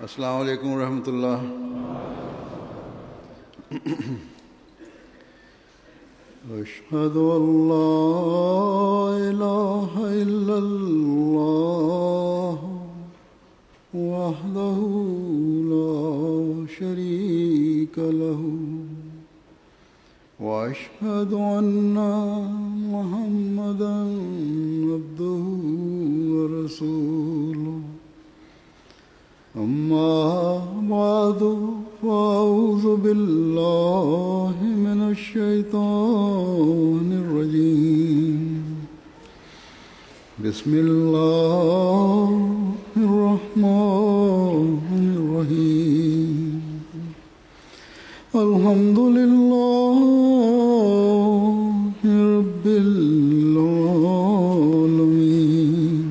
अस्सलामु अलैकुम रहमतुल्लाह। अशहदु अल्ला इलाहा इल्लल्लाह वहदहु ला शरीका लहु व अशहदु अन्ना मुहम्मदन अब्दुहु व रसूलुहु। अम्मा बादु फ़अऊज़ु बिल्लाहि मिनश शैतानिर रजीम। बिस्मिल्लाहिर रहमानिर रहीम। अल्हम्दुलिल्लाहि रब्बिल आलमीन।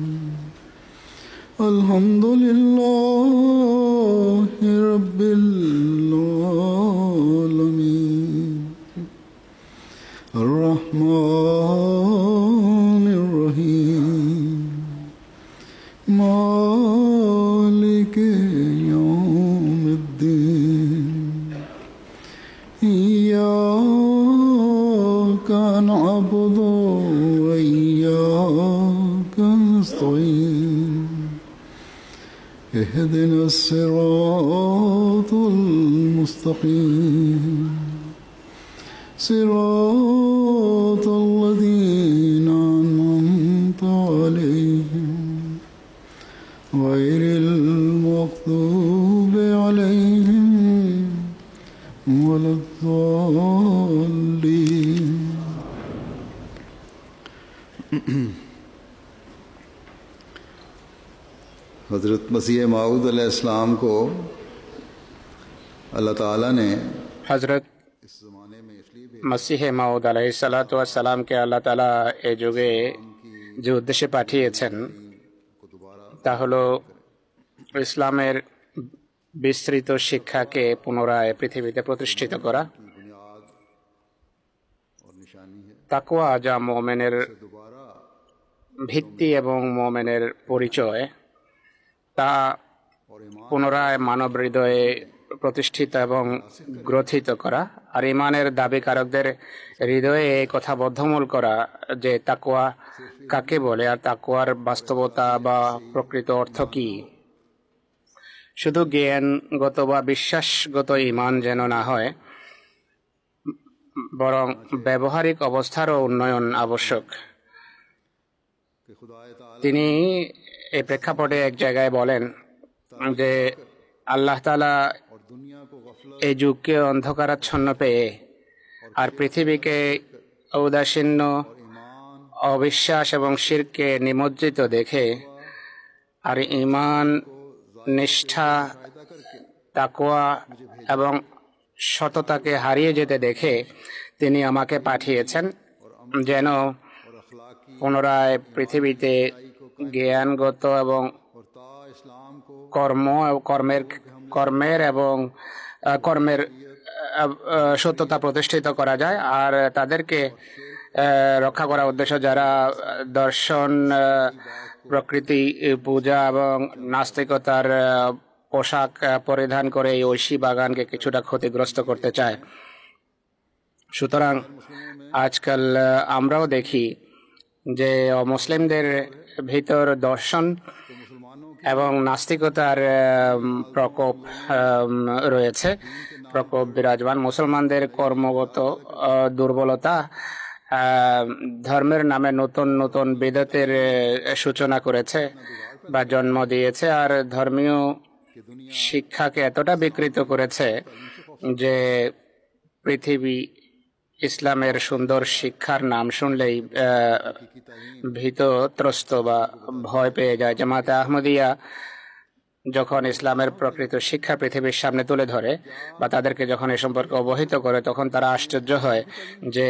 अल्हम्दुलिल्लाहि रब्बिल आलमीन। अर्रहमानिर रहीम। मालिकि यौमिद्दीन। इय्याका नअबुदु व इय्याका नस्तईन। اهدنا الصراط المستقيم صراط الذين أنعمت عليهم غير المغضوب عليهم ولا الضالين। हज़रत मसीह माऊद अलैहिस्सलाम को अल्लाह ताला ने হযরত इस ज़माने में इसलिए भी মসিহে মাউদ আলাইহিসসালাতু ওয়াসসালামকে আল্লাহ তাআলা এই যুগে যে উদ্দেশ্যে পাঠিয়েছেন তা হলো ইসলামের বিস্তৃত শিক্ষাকে পুনরায় পৃথিবীতে প্রতিষ্ঠিত করা। बुनियाद और निशानी है। তাকওয়া যা মুমিনের दोबारा ভিত্তি এবং মুমিনের পরিচয়, তা और ईमान পুনরায় মানব হৃদয়ে প্রতিষ্ঠিত এবং গ্রথিত করা, আর ইমানের দাবিকারকদের হৃদয়ে এই কথা বদ্ধমূল করা যে তাকওয়া কাকে বলে আর তাকওয়ার বাস্তবতা বা প্রকৃত অর্থ কি। শুধু জ্ঞানগত বা বিশ্বাসগত ইমান যেন না হয়, বরং ব্যবহারিক অবস্থারও উন্নয়ন আবশ্যক। कि खुदाए ताला তিনি এই প্রেক্ষাপটে এক জায়গায় বলেন যে আল্লাহ তাআলা और दुनिया को गफलत এই যুগকে অন্ধকারাচ্ছন্ন পেয়ে আর পৃথিবীকে ঔদাসীন্য, ईमान অবিশ্বাস এবং শিরকে নিমজ্জিত দেখে আর ঈমান, নিষ্ঠা, তাকওয়া এবং সততাকে হারিয়ে যেতে দেখে তিনি আমাকে পাঠিয়েছেন যেন और अखलाकी পুনরায় পৃথিবীতে জ্ঞানগত এবং और ता इस्लाम को কর্মের এবং কর্মের সত্যতা প্রতিষ্ঠিত করা যায়, আর তাদেরকে রক্ষা করার উদ্দেশ্য যারা দর্শন, প্রকৃতি পূজা এবং নাস্তিকতার পোশাক পরিধান করে এই ঐশী বাগানকে কিছুটা ক্ষতিগ্রস্ত করতে চায়। সুতরাং আজকাল আমরাও দেখি যে মুসলিমদের ভিতর দর্শন এবং নাস্তিকতার প্রকোপ রয়েছে, প্রকোপ বিরাজমান। মুসলমানদের কর্মগত দুর্বলতা ধর্মের নামে নতুন নতুন বিদতের সূচনা করেছে বা জন্ম দিয়েছে, আর ধর্মীয় শিক্ষাকে এতটা বিকৃত করেছে যে পৃথিবী ইসলামের সুন্দর শিক্ষার নাম শুনলেই ভীতত্রস্ত বা ভয় পেয়ে যায়। জামাতে আহমদিয়া যখন ইসলামের প্রকৃত শিক্ষা পৃথিবীর সামনে তুলে ধরে বা তাদেরকে যখন এ সম্পর্কে অবহিত করে, তখন তারা আশ্চর্য হয় যে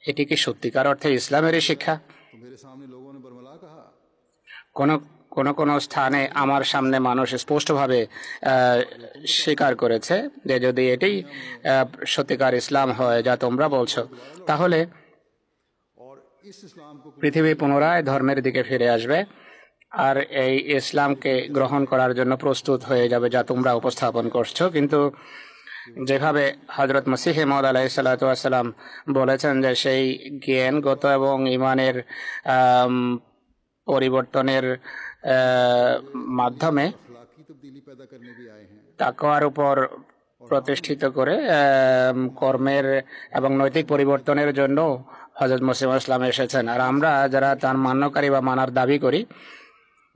এটি কি সত্যিকার অর্থে ইসলামেরই শিক্ষা। तो मेरे सामने लोगों ने बरमला कहा কোন কোন স্থানে আমার সামনে মানুষ স্পষ্টভাবে স্বীকার করেছে যে যদি এটাই সত্যিকার ইসলাম হয় যা তোমরা বলছো, তাহলে और इस इस्लाम को পৃথিবী পুনরায় ধর্মের দিকে ফিরে আসবে আর এই ইসলামকে গ্রহণ করার জন্য প্রস্তুত হয়ে যাবে যা তোমরা উপস্থাপন করছো। কিন্তু যেভাবে হযরত মসিহ মাউদ আলাইহিস সালাতু ওয়াস সালাম বলেছেন যে সেই জ্ঞানগত এবং ঈমানের পরিবর্তনের মাধ্যমে अखलाकी तब्दीली पैदा करने भी आए हैं। তাকওয়ার উপর প্রতিষ্ঠিত করে কর্মের এবং নৈতিক পরিবর্তনের জন্য হযরত মসিহ ইসলাম এসেছেন। আর আমরা যারা তার মান্যকারী বা মানার দাবি করি,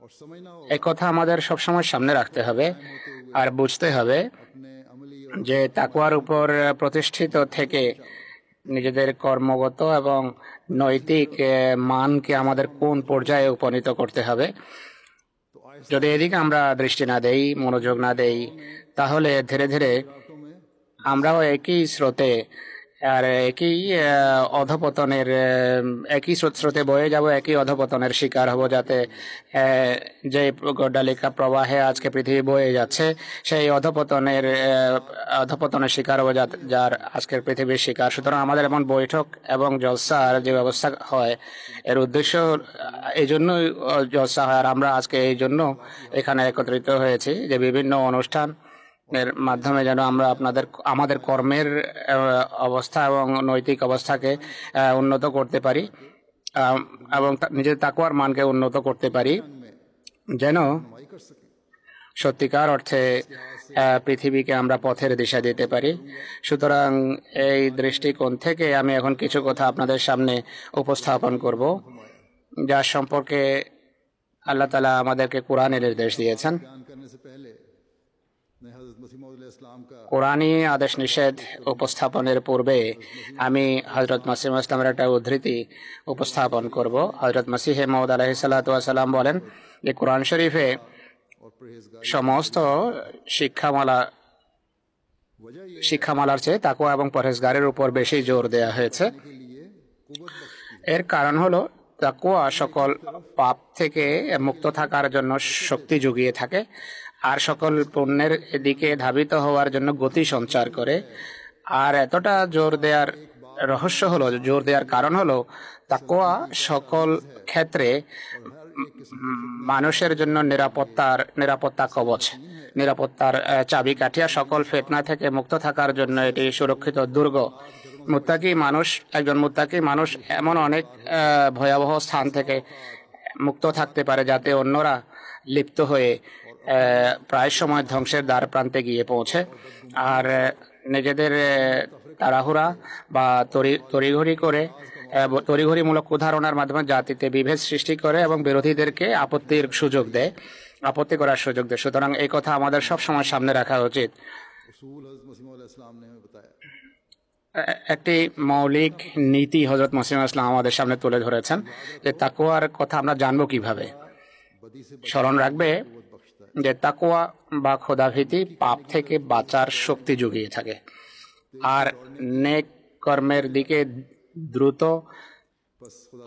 और समझना हो এই কথা আমাদের সবসময় সামনে রাখতে হবে আর বুঝতে হবে अपने अमली যে তাকওয়ার উপর প্রতিষ্ঠিত থেকে নিজেদের কর্মগত এবং নৈতিক মানকে আমাদের কোন পর্যায়ে উপনীত করতে হবে। যদি এদিকে আমরা দৃষ্টি না দেই, মনোযোগ না দেই, তাহলে ধীরে ধীরে আমরাও একই স্রোতে আর একই অধপতনের একই স্রোতে বয়ে যাব, একই অধপতনের শিকার হব, যাতে যে গড্ডালিকা প্রবাহে আজকে পৃথিবী বয়ে যাচ্ছে সেই অধপতনের শিকার হব যার আজকের পৃথিবীর শিকার। সুতরাং আমাদের এমন বৈঠক এবং জলসার যে ব্যবস্থা হয় এর উদ্দেশ্য এই জন্যই জলসা হয়, আর আমরা আজকে এই জন্য এখানে একত্রিত হয়েছি যে বিভিন্ন অনুষ্ঠান এর মাধ্যমে যেন আমরা আমাদের কর্মের অবস্থা এবং নৈতিক অবস্থাকে উন্নত করতে পারি এবং নিজের তাকওয়ার মানকে উন্নত করতে পারি, যেন সত্যিকার অর্থে পৃথিবীকে আমরা পথের দিশা দিতে পারি। সুতরাং এই দৃষ্টিকোণ থেকে আমি এখন কিছু কথা আপনাদের সামনে উপস্থাপন করব, যার সম্পর্কে আল্লাহ তাআলা আমাদেরকে কোরআনে নির্দেশ দিয়েছেন। কোরআনী আদেশ নিষেধ উপস্থাপনের পূর্বে আমি হযরত মসিহ ইসলামের একটা উদ্ধৃতি উপস্থাপন করব। হযরত মসিহ মাউদ আলাইহিস সালাতু ওয়াস সালাম বলেন যে কোরআন শরীফে সমস্ত শিক্ষামালার চেয়ে তাকওয়া এবং পরহেজগারের উপর বেশি জোর দেয়া হয়েছে। এর কারণ হলো তাকওয়া সকল পাপ থেকে মুক্ত থাকার জন্য শক্তি জুগিয়ে থাকে আর সকল পুণ্যের দিকে ধাবিত হওয়ার জন্য গতি সঞ্চার করে। আর এতটা জোর দেওয়ার রহস্য হলো, জোর দেওয়ার কারণ হলো তাকওয়া সকল ক্ষেত্রে মানুষের জন্য নিরাপত্তা কবচ, নিরাপত্তার চাবিকাঠি, আর সকল ফিতনা থেকে মুক্ত থাকার জন্য এটি সুরক্ষিত দুর্গ। একজন মুত্তাকি মানুষ এমন অনেক ভয়াবহ স্থান থেকে মুক্ত থাকতে পারে যাতে অন্যরা লিপ্ত হয়ে প্রায় সময় ধ্বংসের দ্বার প্রান্তে গিয়ে পৌঁছে। আর নিজেদের তাড়াহুড়া বা তড়িঘড়িমূলক কুধারণার মাধ্যমে জাতিতে বিভেদ সৃষ্টি করে এবং বিরোধীদেরকে আপত্তি করার সুযোগ দেয়। সুতরাং এই কথা আমাদের সব সময় সামনে রাখা উচিত। একটি মৌলিক নীতি হযরত মসিহ ইসলাম আমাদের সামনে তুলে ধরেছেন যে তাকওয়ার কথা আমরা জানবো কিভাবে। স্মরণ রাখবে যে তাকওয়া বা খোদাভীতি পাপ থেকে বাঁচার শক্তি জুগিয়ে থাকে আর নেক কর্মের দিকে দ্রুত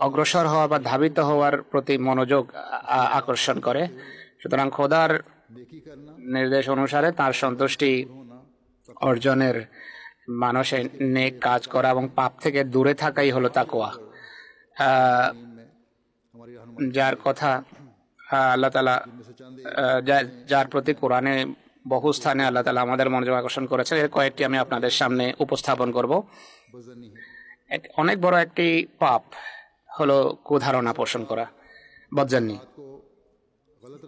অগ্রসর হওয়া বা ধাবিত হওয়ার প্রতি মনোযোগ আকর্ষণ করে। সুতরাং খোদার নির্দেশ অনুসারে তার সন্তুষ্টি অর্জনের মানুষের নেক কাজ করা এবং পাপ থেকে দূরে থাকাই হলো তাকওয়া, যার কথা আল্লাহ তাআলা যার প্রতি কোরআনে বহু স্থানে আল্লাহ তাআলা আমাদের মনোযোগ আকর্ষণ করেছেন। এর কয়েকটি আমি আপনাদের সামনে উপস্থাপন করব। অনেক বড় একটি পাপ হলো কুধারণা পোষণ করা, বদজান্নি।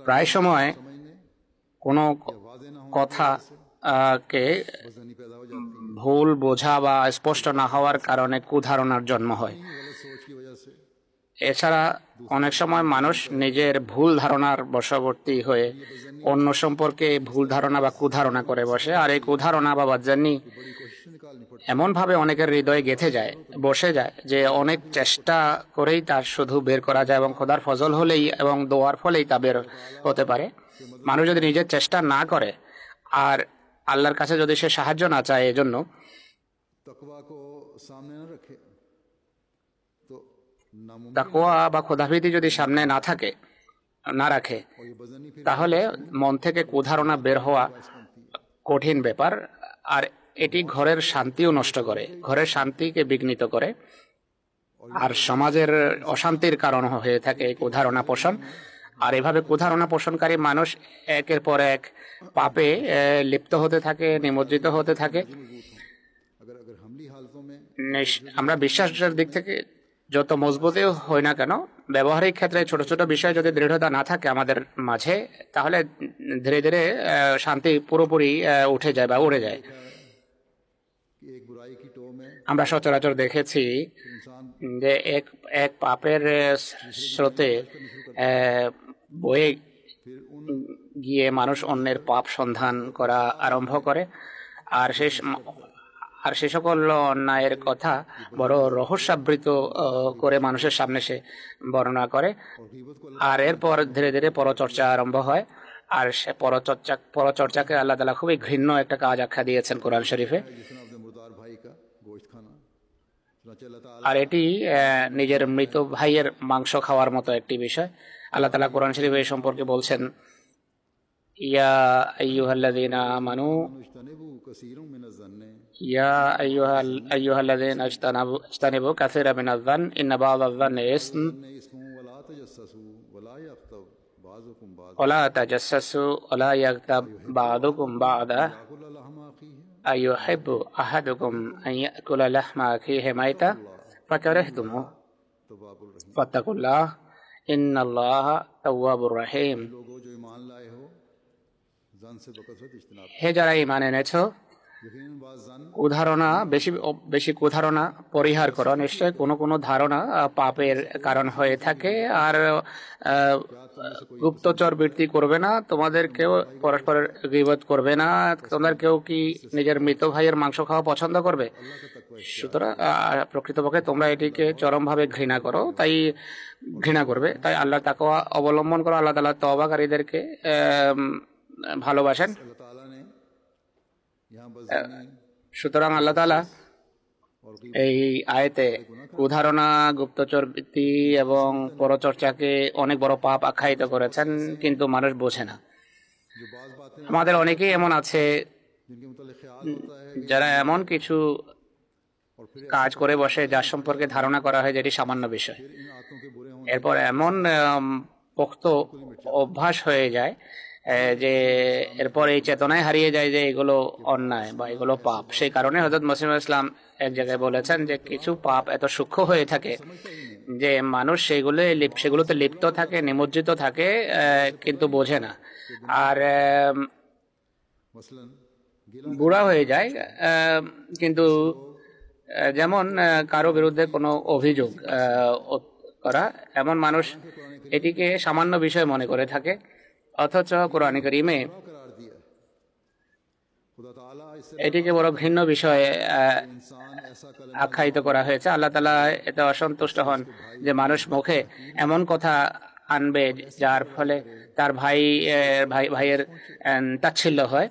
প্রায় সময় কোনো কথাকে ভুল বোঝা বা স্পষ্ট না হওয়ার কারণে কুধারণার জন্ম হয়। এছাড়া অনেক সময় মানুষ নিজের ভুল ধারণার বশবর্তী হয়ে অন্য সম্পর্কে ভুল ধারণা বা কুধারণা করে বসে। আর এই কুধারণা বা বদজান্নি এমনভাবে অনেকের হৃদয়ে গেঁথে যায়, বসে যায়, যে অনেক চেষ্টা করেই তার শুধু বের করা যায় এবং খোদার ফজল হলেই এবং দোয়ার ফলেই তা বের হতে পারে। মানুষ যদি নিজের চেষ্টা না করে আর আল্লাহর কাছে যদি সে সাহায্য না চায়, এজন্য তাকওয়া বা খোদাভীতি যদি সামনে না রাখে, তাহলে মন থেকে কুধারণা বের হওয়া কঠিন ব্যাপার। আর এটি ঘরের শান্তিও নষ্ট করে, ঘরের শান্তিকে বিঘ্নিত করে আর সমাজের অশান্তির কারণ হয়ে থাকে এই কুধারণা পোষণ। আর এভাবে কুধারণা পোষণকারী মানুষ একের পর এক পাপে লিপ্ত হতে থাকে, নিমজ্জিত হতে থাকে। अगर अगर हमली हालतों में আমরা বিশ্বাসের দিক থেকে যত মজবুতই হই না কেন, ব্যবহারিক ক্ষেত্রে ছোট ছোট বিষয়ে যদি দৃঢ়তা না থাকে আমাদের মাঝে, তাহলে ধীরে ধীরে শান্তি পুরোপুরি উঠে যায় বা উড়ে যায়। कि एक बुराई की टो में আমরা সচরাচর দেখেছি इंसान যে এক এক পাপের স্রোতে বয়ে फिर उन গিয়ে মানুষ অন্যের পাপ সন্ধান করা আরম্ভ করে, আর সে সকল অন্যায়ের কথা বড় রহস্যাবৃত করে মানুষের সামনে সে বর্ণনা করে। और गीबत को আর এরপর ধীরে ধীরে পরচর্চা আরম্ভ হয়। আর সে পরচর্চাকে আল্লাহ তাআলা খুবই ঘৃণ্য একটা কাজ আখ্যা দিয়েছেন কোরআন শরীফে। जिसने अपने मुर्दार भाई का गोश्त खाना, चुनांचे अल्लाह ताला আর এটি নিজের মৃত ভাইয়ের মাংস খাওয়ার মতো একটি বিষয়। আল্লাহ তাআলা কোরআন শরীফে এই সম্পর্কে বলছেন, ইয়া আইয়ুহাল্লাযীনা আমানু इज्तनिबू कसीरुम मिनज़-ज़न्नि ইয়া আইয়ুহাল্লাযীনা ইজতানিবু কাসীরাম মিনাজ-যান ইন্না বা'দায-যান্নি ইসম इस्मुहु वला तजस्ससू वला यग़्तब बाज़ुकुम बाज़ ওয়ালা তাজাসসু ওয়ালা ইয়াগতাব বা'দুকুম বা'দা कुल लहमा अखीहि আইয়ুহিব্বু আহাদুকুম আন ইয়াকুলা লাহমা আখিহি মাইতা ফাকারিহতুমুহু तव्वाबुर रहीम। ফাত্তাকুল্লাহ ইন্নাল্লাহা তাওয়াবুর রহিম। लोगों जो ईमान लाए हो, जन से बकसरत इज्तिनाब। হে যারা ঈমান এনেছো, यकीनन बाज़ जन কুধারণা বেশি কুধারণা পরিহার করো। নিশ্চয় কোনো কোনো ধারণা পাপের কারণ হয়ে থাকে। আর গুপ্তচর বৃত্তি করবে না, তোমাদের কেউ পরস্পরের গীবত করবে না, তোমাদের কেউ কি নিজের মৃত ভাইয়ের মাংস খাওয়া পছন্দ করবে? সুতরাং প্রকৃতপক্ষে তোমরা এটিকে চরমভাবে ঘৃণা করো, তাই ঘৃণা করবে, তাই আল্লাহ তাকওয়া অবলম্বন করো। আল্লাহ তাআলা তওবাকারীদেরকে ভালোবাসেন। अल्लाह ताला ने यहाँ बज़नी সুতরাং আল্লাহ তাআলা और এই আয়াতে কুধারণা, গুপ্তচর বৃত্তি এবং পরচর্চাকে অনেক বড় পাপ আখ্যায়িত করেছেন, কিন্তু মানুষ বোঝে না। जो बाज़ बातें আমাদের অনেকেই এমন আছে जिनके मुतालिक ख्याल होता है যারা এমন কিছু और फिर কাজ করে বসে যার সম্পর্কে ধারণা করা হয় যেটি সামান্য বিষয়। इन आदतों के बुरे होने এরপর এমন পোক্ত অভ্যাস হয়ে যায় যে এরপর এই চেতনায় হারিয়ে যায় যে এগুলো অন্যায় বা এগুলো পাপ। সেই কারণে হযরত মুসলিম ইসলাম এক জায়গায় বলেছেন যে কিছু পাপ এত সূক্ষ্ম হয়ে থাকে যে মানুষ সেগুলোতে লিপ্ত থাকে, নিমজ্জিত থাকে, কিন্তু বোঝে না। আর मसलन गिला বুড়া হয়ে যায়, কিন্তু যেমন কারো বিরুদ্ধে কোনো অভিযোগ করা, এমন মানুষ এটিকে সামান্য বিষয় মনে করে থাকে। অথচ কোরআন কারীমে करार दिया। खुदा ताला इससे এটিকে বড় ভিন্ন বিষয়ে इंसान ऐसा कर আখ্যায়িত করা হয়েছে। আল্লাহ তাআলা এতে অসন্তুষ্ট হন যে মানুষ মুখে এমন কথা আনবে যার ফলে তার ভাইয়ের তাচ্ছিল্য হয়,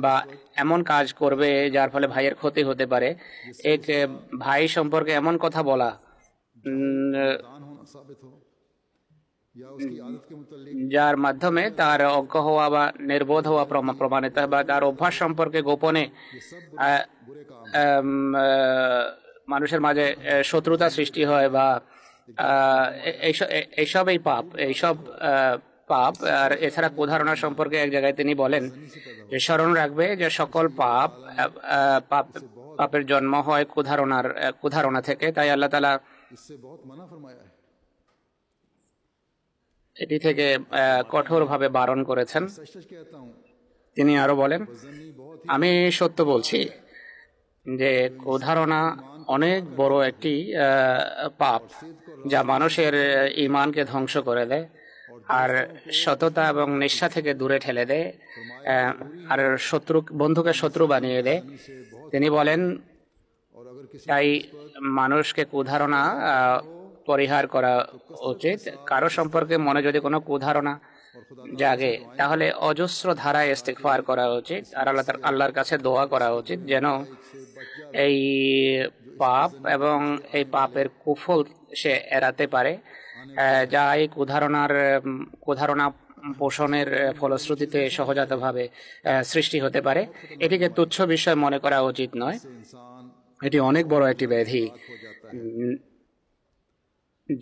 বা এমন কাজ করবে যার ফলে ভাইয়ের ক্ষতি হতে পারে। এক ভাই সম্পর্কে এমন কথা বলা दान होना साबित हो या उसकी आदत के मुतालिक যার মাধ্যমে তার অজ্ঞ হওয়া বা নির্বোধ হওয়া প্রমাণিত হয়, বা তার অভ্যাস সম্পর্কে গোপনে बुरे काम মানুষের মাঝে শত্রুতা সৃষ্টি হয়, বা এইসব পাপ। আর এছাড়া কুধারণা সম্পর্কে এক জায়গায় তিনি বলেন যে স্মরণ রাখবে যে সকল পাপের জন্ম হয় কুধারণা থেকে। তাই আল্লাহ তাআলা इससे बहुत मना फरमाया है। এটি থেকে কঠোরভাবে বারণ করেছেন। सच सच कहता हूँ, তিনি আরো বলেন, बज़नी बहुत আমি সত্য বলছি যে কুধারণা অনেক বড় একটি পাপ, যা মানুষের ঈমানকে ধ্বংস করে দেয় আর সততা এবং নিষ্ঠা থেকে দূরে ঠেলে দেয়, আর বন্ধুকে শত্রু বানিয়ে দেয়। তিনি বলেন, और अगर किसी তাই মানুষকে কুধারণা পরিহার করা উচিত। কারো সম্পর্কে মনে যদি কোনো কুধারণা জাগে তাহলে অজস্র ধারায় ইস্তিগফার করা উচিত, আর আল্লাহর কাছে দোয়া করা উচিত যেন এই পাপ এবং এই পাপের কুফল সে এড়াতে পারে, যা এই কুধারণা পোষণের ফলশ্রুতিতে সহজাতভাবে সৃষ্টি হতে পারে। এটিকে তুচ্ছ বিষয় মনে করা উচিত নয়, इंसान এটি অনেক বড় একটি ব্যাধি।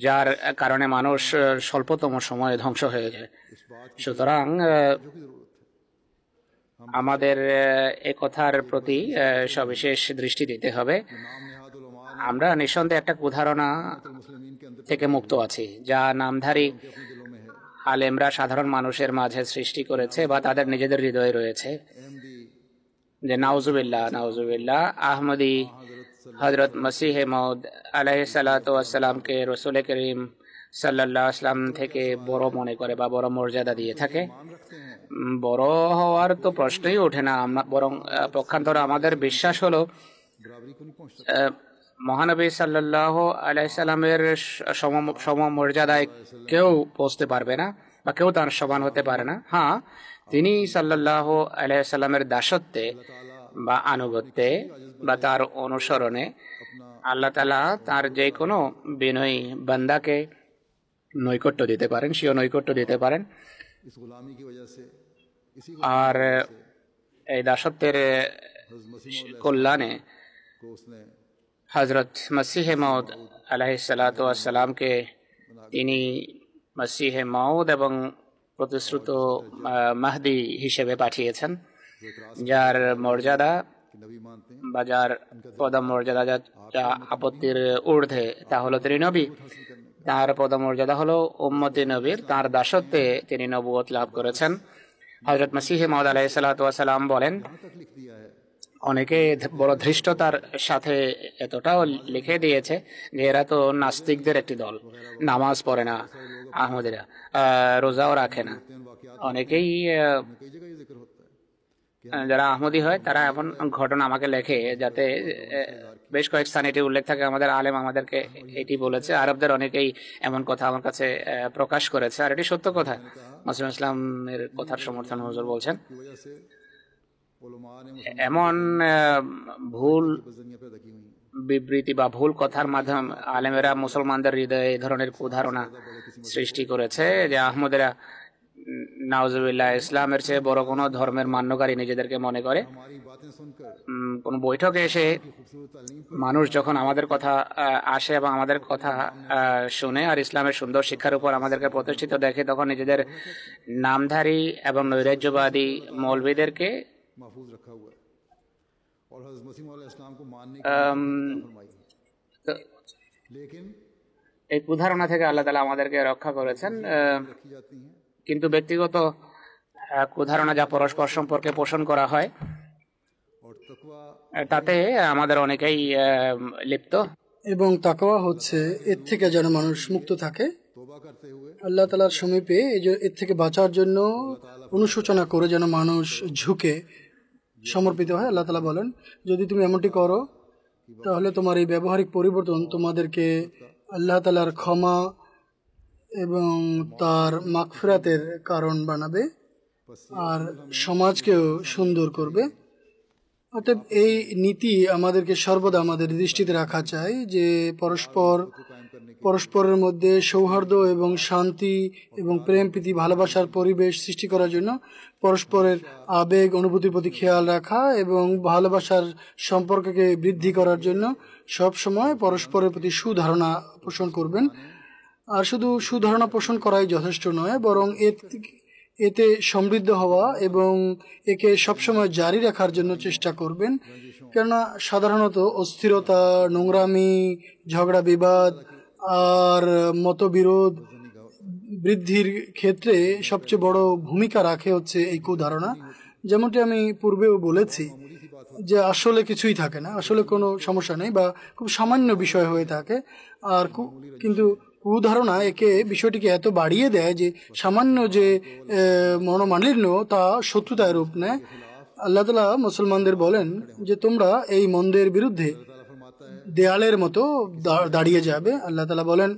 যার কারণে মানুষ স্বল্পতম সময়ে ধ্বংস হয়ে যায়। সুতরাং আমাদের এ কথার প্রতি সবিশেষ দৃষ্টি দিতে হবে। আমরা নিঃসন্দেহে একটা কুধারণা থেকে মুক্ত আছি, যা নামধারী আলেমরা সাধারণ মানুষের মাঝে সৃষ্টি করেছে বা তাদের নিজেদের হৃদয়ে রয়েছে, যে নাউজুবিল্লাহ নাউজুবিল্লাহ আহমদি হযরত মসিহে মাউদ আলাইহিস সালাতু ওয়াস সালামকে রাসূল করিম সাল্লাল্লাহু আলাইহি ওয়াসাল্লাম থেকে বড় মনে করে বা বড় মর্যাদা দিয়ে থাকে। বড় হওয়ার তো প্রশ্নই ওঠে না, বরং পক্ষান্তরে আমাদের বিশ্বাস হলো মহানবী সাল্লাল্লাহু আলাইহি সাল্লামের সমমর্যাদায় কেউ পৌঁছতে পারবে না বা কেউ তার সমান হতে পারে না। হ্যাঁ, তিনি সাল্লাল্লাহু আলাইহি সাল্লামের দাসত্বে বা আনুগত্যে বা তার অনুসরণে আল্লাহ তাআলা তার যে কোনো বিনয়ী বান্দাকে নৈকট্য দিতে পারেন, স্বীয় নৈকট্য দিতে পারেন। আর এই দাসত্বের কল্যাণে হযরত মসিহে মাউদ আলাইহিস সালাতু ওয়াস সালামকে তিনি মসিহে মাউদ এবং প্রতিশ্রুত মাহদি হিসেবে পাঠিয়েছেন, যার মর্যাদা বা যার পদমর্যাদা যা আপত্তির ঊর্ধ্বে, তা হলো তিনি নবী। তার পদমর্যাদা হলো উম্মতি নবীর। তার দাসত্বে তিনি নবুয়ত লাভ করেছেন। হযরত মসিহে মাউদ আলাইহিস সালাতু ওয়াস সালাম বলেন, অনেকে বড় ধৃষ্টতার সাথে এতটাও লিখে দিয়েছে যে এরা তো নাস্তিকদের একটি দল, নামাজ পড়ে না, আহমদিরা রোজাও রাখে না। অনেকেই যারা আহমদি হয় তারা এমন ঘটনা আমাকে লেখে, যাতে বেশ কয়েক স্থানে এটি উল্লেখ থাকে। আমাদের আলেম আমাদেরকে এটি বলেছে। আরবদের অনেকেই এমন কথা আমার কাছে প্রকাশ করেছে, আর এটি সত্য কথা। মুসলিম ইসলামের কথার সমর্থন হুজুর বলছেন। এমন ভুল বিবৃতি বা ভুল কথার মাধ্যমে আলেমেরা মুসলমানদের হৃদয়ে এই ধরনের কুধারণা সৃষ্টি করেছে যে আহমদেরা নাউজুবিল্লাহ ইসলামের চেয়ে বড় কোনো ধর্মের মান্যকারী নিজেদেরকে মনে করে। কোন বৈঠকে এসে মানুষ যখন আমাদের কথা আসে এবং আমাদের কথা শুনে আর ইসলামের সুন্দর শিক্ষার উপর আমাদেরকে প্রতিষ্ঠিত দেখে, তখন নিজেদের নামধারী এবং নৈরাজ্যবাদী মৌলবীদেরকে এই কুধারণা থেকে আল্লাহ তাআলা আমাদেরকে রক্ষা করেছেন। কিন্তু ব্যক্তিগত কুধারণা যা পরস্পর সম্পর্কে পোষণ করা হয়, তাতে আমাদের অনেকেই লিপ্ত। এবং তাকওয়া হচ্ছে এর থেকে যেন মানুষ মুক্ত থাকে, আল্লাহ তাআলার সমীপে এর থেকে বাঁচার জন্য অনুশোচনা করে যেন মানুষ ঝুঁকে সমর্পিত হয়। আল্লাহ তাআলা বলেন, যদি তুমি এমনটি করো তাহলে তোমার এই ব্যবহারিক পরিবর্তন তোমাদেরকে আল্লাহ তাআলার ক্ষমা এবং তার মাগফিরাতের কারণ বানাবে আর সমাজকেও সুন্দর করবে। অতএব এই নীতি আমাদেরকে সর্বদা আমাদের দৃষ্টিতে রাখা চাই যে পরস্পরের মধ্যে সৌহার্দ্য এবং শান্তি এবং প্রেম প্রীতি ভালোবাসার পরিবেশ সৃষ্টি করার জন্য পরস্পরের আবেগ অনুভূতির প্রতি খেয়াল রাখা এবং ভালোবাসার সম্পর্ককে বৃদ্ধি করার জন্য সব সময় পরস্পরের প্রতি সুধারণা পোষণ করবেন। আর শুধু সুধারণা পোষণ করাই যথেষ্ট নয়, বরং এতে সমৃদ্ধ হওয়া এবং একে সবসময় জারি রাখার জন্য চেষ্টা করবেন। কেননা সাধারণত অস্থিরতা, নোংরামি, ঝগড়া বিবাদ আর মতবিরোধ বৃদ্ধির ক্ষেত্রে সবচেয়ে বড় ভূমিকা রাখে হচ্ছে এই কুধারণা। যেমনটি আমি পূর্বেও বলেছি যে আসলে কিছুই থাকে না, আসলে কোনো সমস্যা নেই বা খুব সামান্য বিষয় হয়ে থাকে। আর কিন্তু কুধারণা বিষয়টিকে এত বাড়িয়ে দেয় যে সামান্য যে মনোমালিন্য তা শত্রুতায় রূপ নেয়। আল্লাহ তাআলা মুসলমানদের বলেন যে তোমরা এই মন্দের বিরুদ্ধে দেয়ালের মতো দাঁড়িয়ে যাবে। আল্লাহ তাআলা বলেন,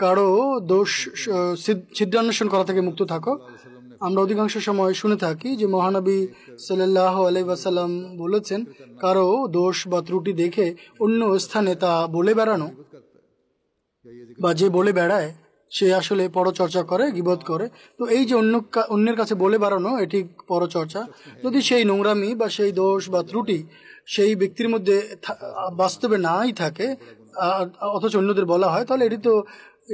কারো দোষ ছিদ্রান্বেষণ করা থেকে মুক্ত থাকো। আমরা অধিকাংশ সময় শুনে থাকি যে মহানবী সাল্লাল্লাহু আলাইহি ওয়াসাল্লাম বলেছেন, কারো দোষ বা ত্রুটি দেখে অন্য স্থানে তা বলে বেড়ানো বা যে বলে বেড়ায় সে আসলে পরচর্চা করে, গীবত করে। তো এই যে অন্যের কাছে বলে বেড়ানো, এটি পরচর্চা। যদি সেই নোংরামি বা সেই দোষ বা ত্রুটি সেই ব্যক্তির মধ্যে বাস্তবে নাই থাকে, অথচ অন্যদের বলা হয়, তাহলে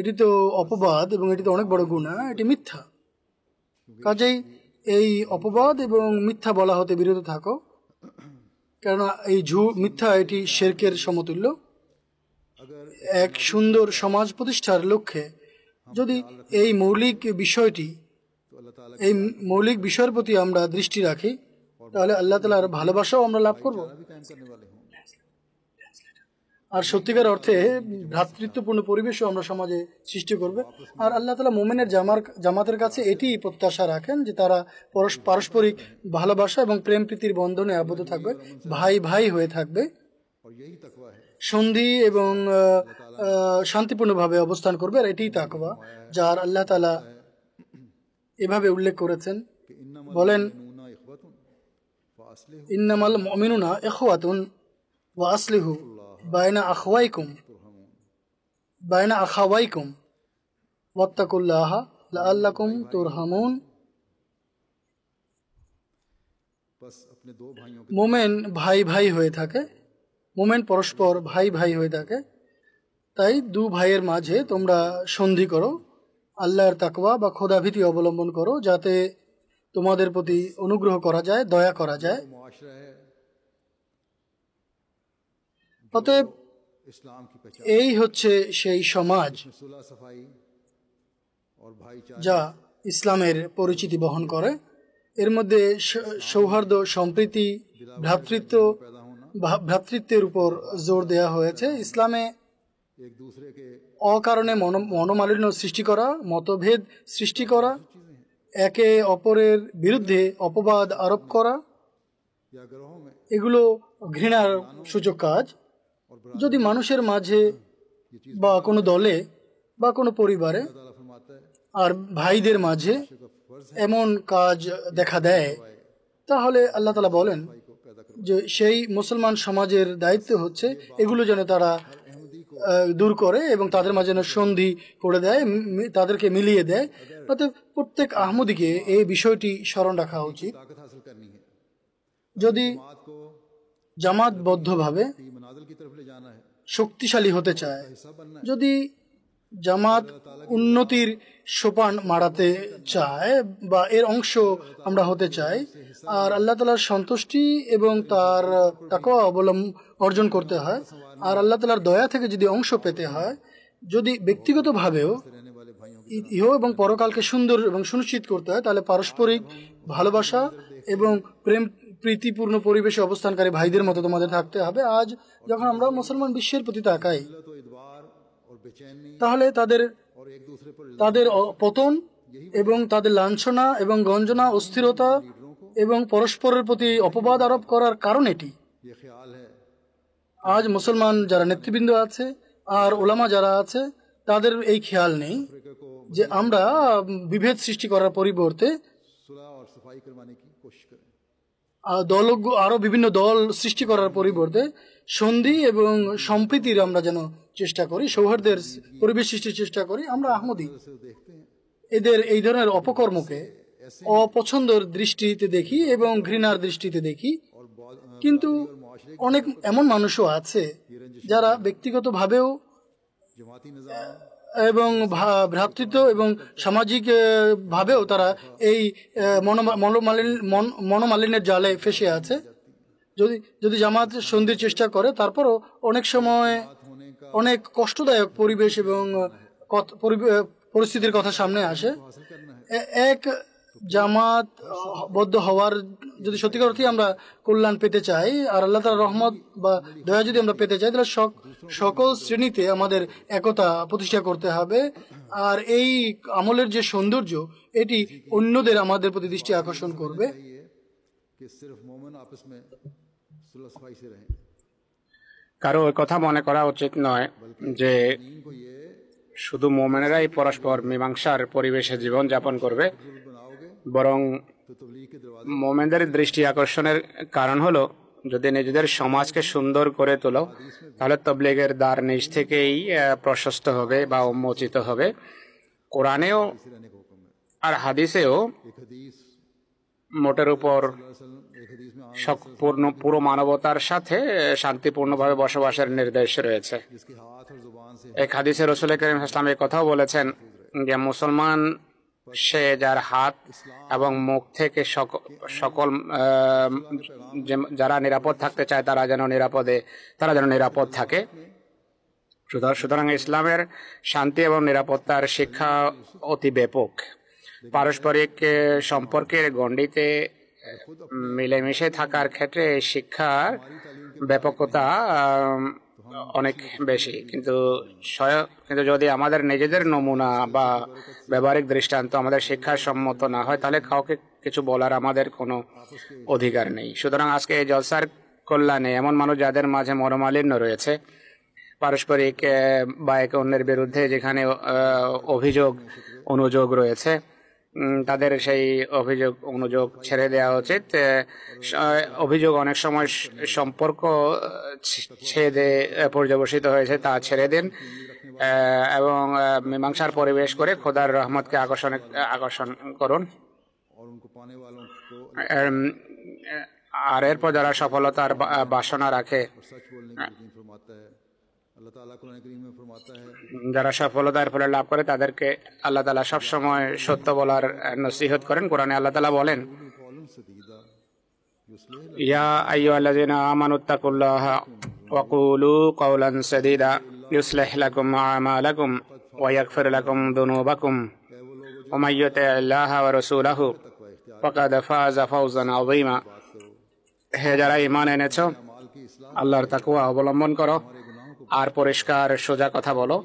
এটি তো অপবাদ এবং এটি তো অনেক বড় গুনাহ, এটি মিথ্যা। কাজেই এই অপবাদ এবং মিথ্যা বলা হতে বিরত থাকো, কেননা এই মিথ্যা এটি শিরকের সমতুল্য। এক সুন্দর সমাজ প্রতিষ্ঠার লক্ষ্যে যদি এই মৌলিক বিষয়ের প্রতি আমরা দৃষ্টি রাখি, তাহলে আল্লাহ তাআলার ভালোবাসাও আমরা লাভ করব, আর সত্যিকার অর্থে ভ্রাতৃত্বপূর্ণ পরিবেশও আমরা সমাজে সৃষ্টি করবে। আর আল্লাহ তাআলা মুমিনের জামাতের কাছে এটি প্রত্যাশা রাখেন যে তারা পারস্পরিক ভালোবাসা এবং প্রেম প্রীতির বন্ধনে আবদ্ধ থাকবে, ভাই ভাই হয়ে থাকবে, সন্ধি এবং শান্তিপূর্ণভাবে অবস্থান করবে। আর এটিই তাকওয়া, যার আল্লাহ তাআলা এভাবে উল্লেখ করেছেন, বলেন ইন্নামাল মুমিনুনা ইখওয়াতুন ওয়া আসলিহু বাইনা আখাওয়াইকুম ওয়াত্তাকুল্লাহা লাআল্লাকুম তুরহামুন। মোমেন ভাই ভাই হয়ে থাকে, মোমেন পরস্পর ভাই ভাই হয়ে থাকে, তাই দু ভাইয়ের মাঝে তোমরা সন্ধি করো, আল্লাহর তাকওয়া বা খোদাভীতি অবলম্বন করো, যাতে তোমাদের প্রতি অনুগ্রহ করা যায়, দয়া করা যায়। অতএব এই হচ্ছে সেই সমাজ যা ইসলামের পরিচিতি বহন করে। এর মধ্যে সৌহার্দ্য, সম্প্রীতি, ভ্রাতৃত্বের উপর জোর দেওয়া হয়েছে। ইসলামে অকারণে মনোমালিন্য সৃষ্টি করা, মতভেদ সৃষ্টি করা, একে অপরের বিরুদ্ধে অপবাদ আরোপ করা, এগুলো ঘৃণার সূচক কাজ। যদি মানুষের মাঝে বা কোনো দলে বা কোনো পরিবারে আর ভাইদের মাঝে এমন কাজ দেখা দেয়, তাহলে আল্লাহ তাআলা বলেন যে সেই মুসলমান সমাজের দায়িত্ব হচ্ছে এগুলো যেন তারা দূর করে এবং তাদের মাঝে যেন সন্ধি করে দেয়, তাদেরকে মিলিয়ে দেয়। অর্থাৎ প্রত্যেক আহমদীকে এই বিষয়টি স্মরণ রাখা উচিত। যদি জামাতবদ্ধভাবে শক্তিশালী হতে চায়, যদি জামাত উন্নতির সোপান মারাতে চায় বা এর অংশ আমরা হতে চাই, আর আল্লাহ তাআলার সন্তুষ্টি এবং তার তাকওয়া অর্জন করতে হয়, আর আল্লাহ তাআলার দয়া থেকে যদি অংশ পেতে হয়, যদি ব্যক্তিগতভাবেও ইহ এবং পরকালকে সুন্দর এবং সুনিশ্চিত করতে হয়, তাহলে পারস্পরিক ভালোবাসা এবং প্রেম প্রীতিপূর্ণ পরিবেশে অবস্থানকারী ভাইদের মতো তোমাদের থাকতে হবে। আজ যখন আমরা মুসলমান বিশ্বের প্রতি তাকাই, তাহলে তাদের পতন এবং তাদের লাঞ্ছনা এবং গঞ্জনা, অস্থিরতা এবং পরস্পরের প্রতি অপবাদ আরোপ করার কারণ এটি। আজ মুসলমান যারা নেতৃবৃন্দ আছে আর ওলামা যারা আছে, তাদের এই খেয়াল নেই যে আমরা বিভেদ সৃষ্টি করার পরিবর্তে আরো বিভিন্ন দল সৃষ্টি করার পরিবর্তে সন্ধি এবং সম্প্রীতির আমরা যেন চেষ্টা করি, সৌহার্দ্যের পরিবেশ সৃষ্টির চেষ্টা করি। আমরা আহমদী এদের এই ধরনের অপকর্মকে অপছন্দের দৃষ্টিতে দেখি এবং ঘৃণার দৃষ্টিতে দেখি, কিন্তু অনেক এমন মানুষও আছে যারা ব্যক্তিগতভাবেও এবং ভ্রাতৃত্ব এবং সামাজিক ভাবেও তারা এই মনোমালিন্যের জালে ফেসে আছে। যদি জামাত সন্ধির চেষ্টা করে, তারপরও অনেক সময় অনেক কষ্টদায়ক পরিবেশ এবং পরিস্থিতির কথা সামনে আসে। এক জামাত বদ্ধ হওয়ার যদি সত্যিকার অর্থে আমরা কল্যাণ পেতে চাই আর আল্লাহ তাআলার রহমত বা দয়া যদি আমরা পেতে চাই, তাহলে সকল শ্রেণীতে আমাদের একতা প্রতিষ্ঠা করতে হবে। আর এই আমলের যে সৌন্দর্য, এটি অন্যদের আমাদের প্রতি দৃষ্টি আকর্ষণ করবে। কারো ওই কথা মনে করা উচিত নয় যে শুধু মোমেনেরাই পরস্পর মীমাংসার পরিবেশে জীবন যাপন করবে, বরং মোমেনদের দৃষ্টি আকর্ষণের কারণ হলো যদি নিজেদের সমাজকে সুন্দর করে তোলো, তাহলে তবলিগের দ্বার নিজ থেকেই প্রশস্ত হবে বা উন্মোচিত হবে। কোরআনেও আর হাদিসেও মোটের উপর পুরো মানবতার সাথে শান্তিপূর্ণভাবে বসবাসের নির্দেশ রয়েছে। जिसके हाथ और जुबान से এক হাদিসে রাসূল করিম ইসলাম এই কথাও বলেছেন যে মুসলমান সে যার হাত এবং মুখ থেকে সকল যারা নিরাপদ থাকতে চায় তারা যেন নিরাপদ থাকে। সুতরাং ইসলামের শান্তি এবং নিরাপত্তার শিক্ষা অতি ব্যাপক। পারস্পরিক সম্পর্কের গণ্ডিতে মিলেমিশে থাকার ক্ষেত্রে শিক্ষার ব্যাপকতা অনেক বেশি, কিন্তু যদি আমাদের নিজেদের নমুনা বা ব্যবহারিক দৃষ্টান্ত আমাদের শিক্ষার সম্মত না হয় তাহলে কাউকে কিছু বলার আমাদের কোনো অধিকার নেই। সুতরাং আজকে এই জলসার কল্যাণে এমন মানুষ যাদের মাঝে মনোমালিন্য রয়েছে, পারস্পরিক বা একে অন্যের বিরুদ্ধে যেখানে অভিযোগ অনুযোগ রয়েছে, তাদের সেই অনুযোগ ছেড়ে দেওয়া উচিত। অভিযোগ অনেক সময় সম্পর্ক ছেদে পর্যবসিত হয়েছে, তা ছেড়ে দিন এবং মীমাংসার পরিবেশ করে খোদার রহমতকে আকর্ষণ করুন। আর এরপর যারা সফলতার বাসনা রাখে, যারা সফলতার ফলে লাভ করে তাদেরকে আল্লাহ তাআলা সবসময় সত্য বলার নসিহত করেন। কোরআনে আল্লাহ তাআলা বলেন, ইয়া আইয়ুহাল্লাযীনা আমানুত্তাকুল্লাহা ওয়া কুলু কাওলান সাদীদা ইউসলিহ লাকুম আ'মালাকুম ওয়া ইয়াগফির লাকুম যুনুবাকুম ওয়া মান ইউতি'আল্লাহা ওয়া রাসূলাহু ফাকাদ ফাযা ফাওজান আযীমা। হে যারা ঈমান এনেছো, আল্লাহর তাকওয়া অবলম্বন করো আর পরিষ্কার সোজা কথা বলো।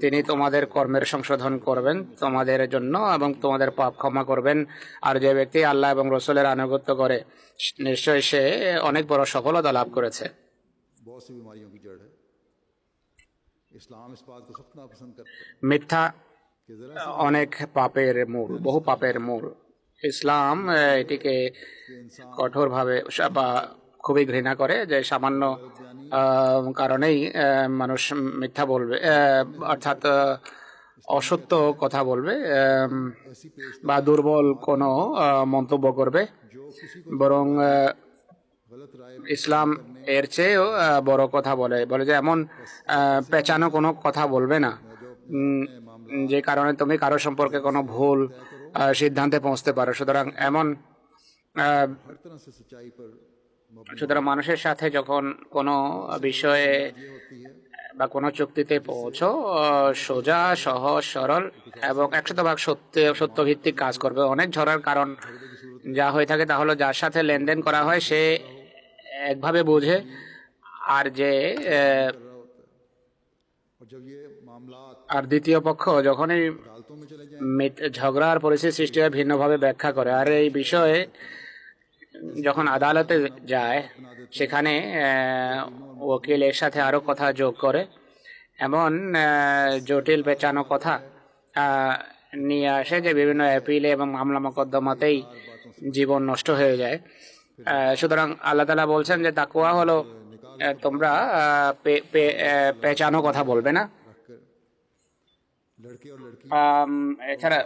তিনি তোমাদের কর্মের সংশোধন করবেন তোমাদের জন্য এবং তোমাদের পাপ ক্ষমা করবেন। আর যে ব্যক্তি আল্লাহ এবং রাসূলের আনুগত্য করে নিশ্চয়ই সে অনেক বড় সফলতা লাভ করেছে। মিথ্যা অনেক পাপের মূল, বহু পাপের মূল। ইসলাম এটিকে কঠোরভাবে বা খুবই ঘৃণা করে যে সামান্য কারণেই মানুষ মিথ্যা বলবে, অর্থাৎ অসত্য কথা বলবে বা দুর্বল কোনো মন্তব্য করবে। বরং ইসলাম এর চেয়েও বড় কথা বলে যে এমন পেঁচানো কোনো কথা বলবে না যে কারণে তুমি কারো সম্পর্কে কোনো ভুল সিদ্ধান্তে পৌঁছতে পারো। সুতরাং মানুষের সাথে যখন কোনো বিষয়ে বা কোনো চুক্তিতে পৌঁছো, সোজা, সহজ, সরল এবং 100% সত্যভিত্তিক কাজ করবে। অনেক ঝড়ার কারণ যা হয়ে থাকে তা হলো যার সাথে লেনদেন করা হয় সে একভাবে বোঝে, আর দ্বিতীয় পক্ষ যখনই ঝগড়ার পরিস্থিতি সৃষ্টি হয় ভিন্নভাবে ব্যাখ্যা করে। আর এই বিষয়ে যখন আদালতে যায় সেখানে ওকিল এর সাথে আরো কথা যোগ করে, এমন জটিল পেঁচানো কথা নিয়ে আসে যে বিভিন্ন অ্যাপিলে এবং মামলা মোকদ্দমাতেই জীবন নষ্ট হয়ে যায়। সুতরাং আল্লাহ তাআলা বলছেন যে তাকওয়া হলো তোমরা পেঁচানো কথা বলবে না। এছাড়া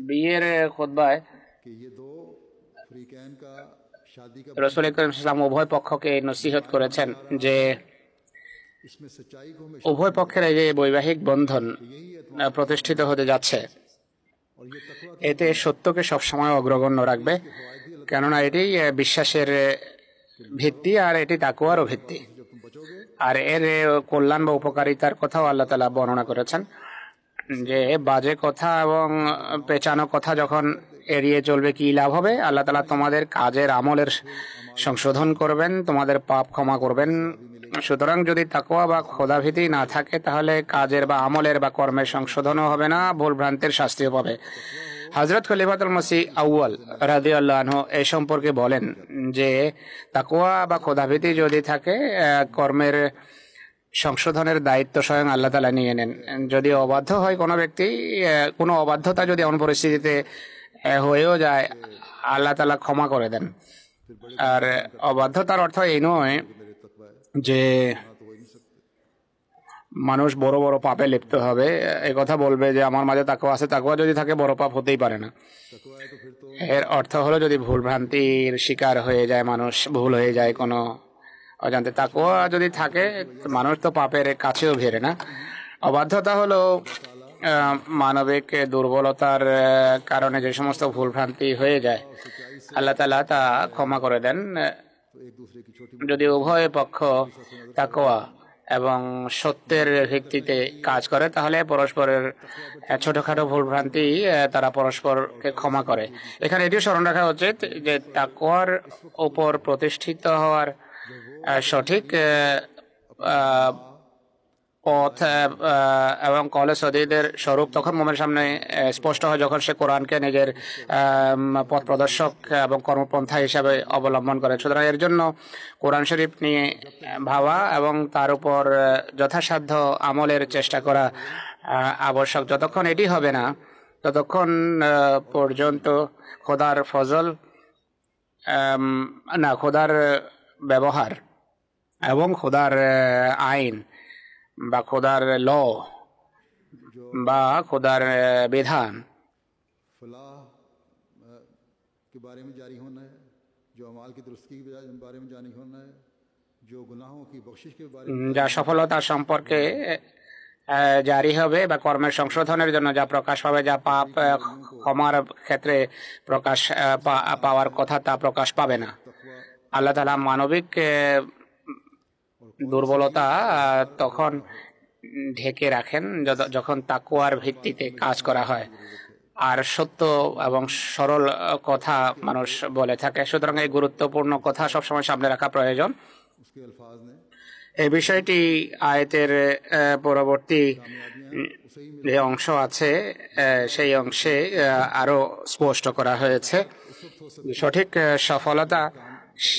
বিয়ের খুতবায় রাসূল করিম সাল্লাল্লাহু আলাইহি উভয় পক্ষকে নসিহত করেছেন যে উভয় পক্ষের এই যে বৈবাহিক বন্ধন প্রতিষ্ঠিত হতে যাচ্ছে, এতে সত্যকে সবসময় অগ্রগণ্য রাখবে, কেননা এটি বিশ্বাসের ভিত্তি আর এটি তাকওয়ারও ভিত্তি। আর এর কল্যাণ বা উপকারিতার কথাও আল্লাহ তাআলা বর্ণনা করেছেন যে বাজে কথা এবং পেঁচানো কথা যখন এড়িয়ে চলবে কি লাভ হবে? আল্লাহ তাআলা তোমাদের কাজের আমলের সংশোধন করবেন, তোমাদের পাপ ক্ষমা করবেন। সুতরাং যদি তাকওয়া বা খোদাভীতি না থাকে তাহলে কাজের বা আমলের বা কর্মের সংশোধনও হবে না, ভুল ভ্রান্তির শাস্তিও পাবে। হযরত খলিফাতুল মসিহ আউয়াল রাদিয়াল্লাহু আনহু এই সম্পর্কে বলেন যে তাকওয়া বা খোদাভীতি যদি থাকে কর্মের সংশোধনের দায়িত্ব স্বয়ং আল্লাহ তাআলা নিয়ে নেন। যদি অবাধ্য হয় কোনো ব্যক্তি, কোনো অবাধ্যতা যদি এমন পরিস্থিতিতে হয়েও যায়, আল্লাহ তাআলা ক্ষমা করে দেন। আর অবাধ্যতার অর্থ এই নয় যে মানুষ বড় বড় পাপে লিপ্ত হবে, এই কথা বলবে যে আমার মাঝে তাকওয়া আছে। তাকওয়া যদি থাকে বড় পাপ হতেই পারে না। এর অর্থ হলো যদি ভুল ভ্রান্তির শিকার হয়ে যায় মানুষ, ভুল হয়ে যায় কোনো অজান্তে, তাকওয়া যদি থাকে মানুষ তো পাপের কাছেও ভিড়ে না। অবাধ্যতা হলো মানবিক দুর্বলতার কারণে যে সমস্ত ভুল ভ্রান্তি হয়ে যায়, আল্লাহ তাআলা তা ক্ষমা করে দেন যদি উভয় পক্ষ তাকওয়া এবং সত্যের ভিত্তিতে কাজ করে। তাহলে পরস্পরের ছোটখাটো ভুল ভ্রান্তি তারা পরস্পরকে ক্ষমা করে। এখানে এটিও স্মরণ রাখা উচিত যে তাকওয়ার উপর প্রতিষ্ঠিত হওয়ার সঠিক পথ এবং কলে সদীদের স্বরূপ তখন মোমের সামনে স্পষ্ট হয় যখন সে কোরআনকে নিজের পথ প্রদর্শক এবং কর্মপন্থা হিসাবে অবলম্বন করে। সুতরাং এর জন্য কোরআন শরীফ নিয়ে ভাবা এবং তার উপর যথাসাধ্য আমলের চেষ্টা করা আবশ্যক। যতক্ষণ এটি হবে না ততক্ষণ পর্যন্ত খোদার ফজল না, খোদার ব্যবহার এবং খোদার আইন বা খোদার ল বা খোদার বিধান फलाह के बारे में जारी होना है, जो अमाल की दुरुस्ती के बारे में जारी होना है, जो गुनाहों की बख्शिश के बारे में যা সফলতা সম্পর্কে জারি হবে বা কর্মের সংশোধনের জন্য যা প্রকাশ পাবে, যা পাপ ক্ষমার ক্ষেত্রে প্রকাশ পাওয়ার কথা তা প্রকাশ পাবে না। আল্লাহ তাআলা মানবিক দুর্বলতা তখন ঢেকে রাখেন যখন তাকওয়ার ভিত্তিতে কাজ করা হয় আর সত্য এবং সরল কথা মানুষ বলে থাকে। সুতরাং এই গুরুত্বপূর্ণ কথা সবসময় সামনে রাখা প্রয়োজন। उसके अल्फाज ने এই বিষয়টি আয়াতের পরবর্তী যে অংশ আছে সেই অংশে আরো স্পষ্ট করা হয়েছে। সঠিক সফলতা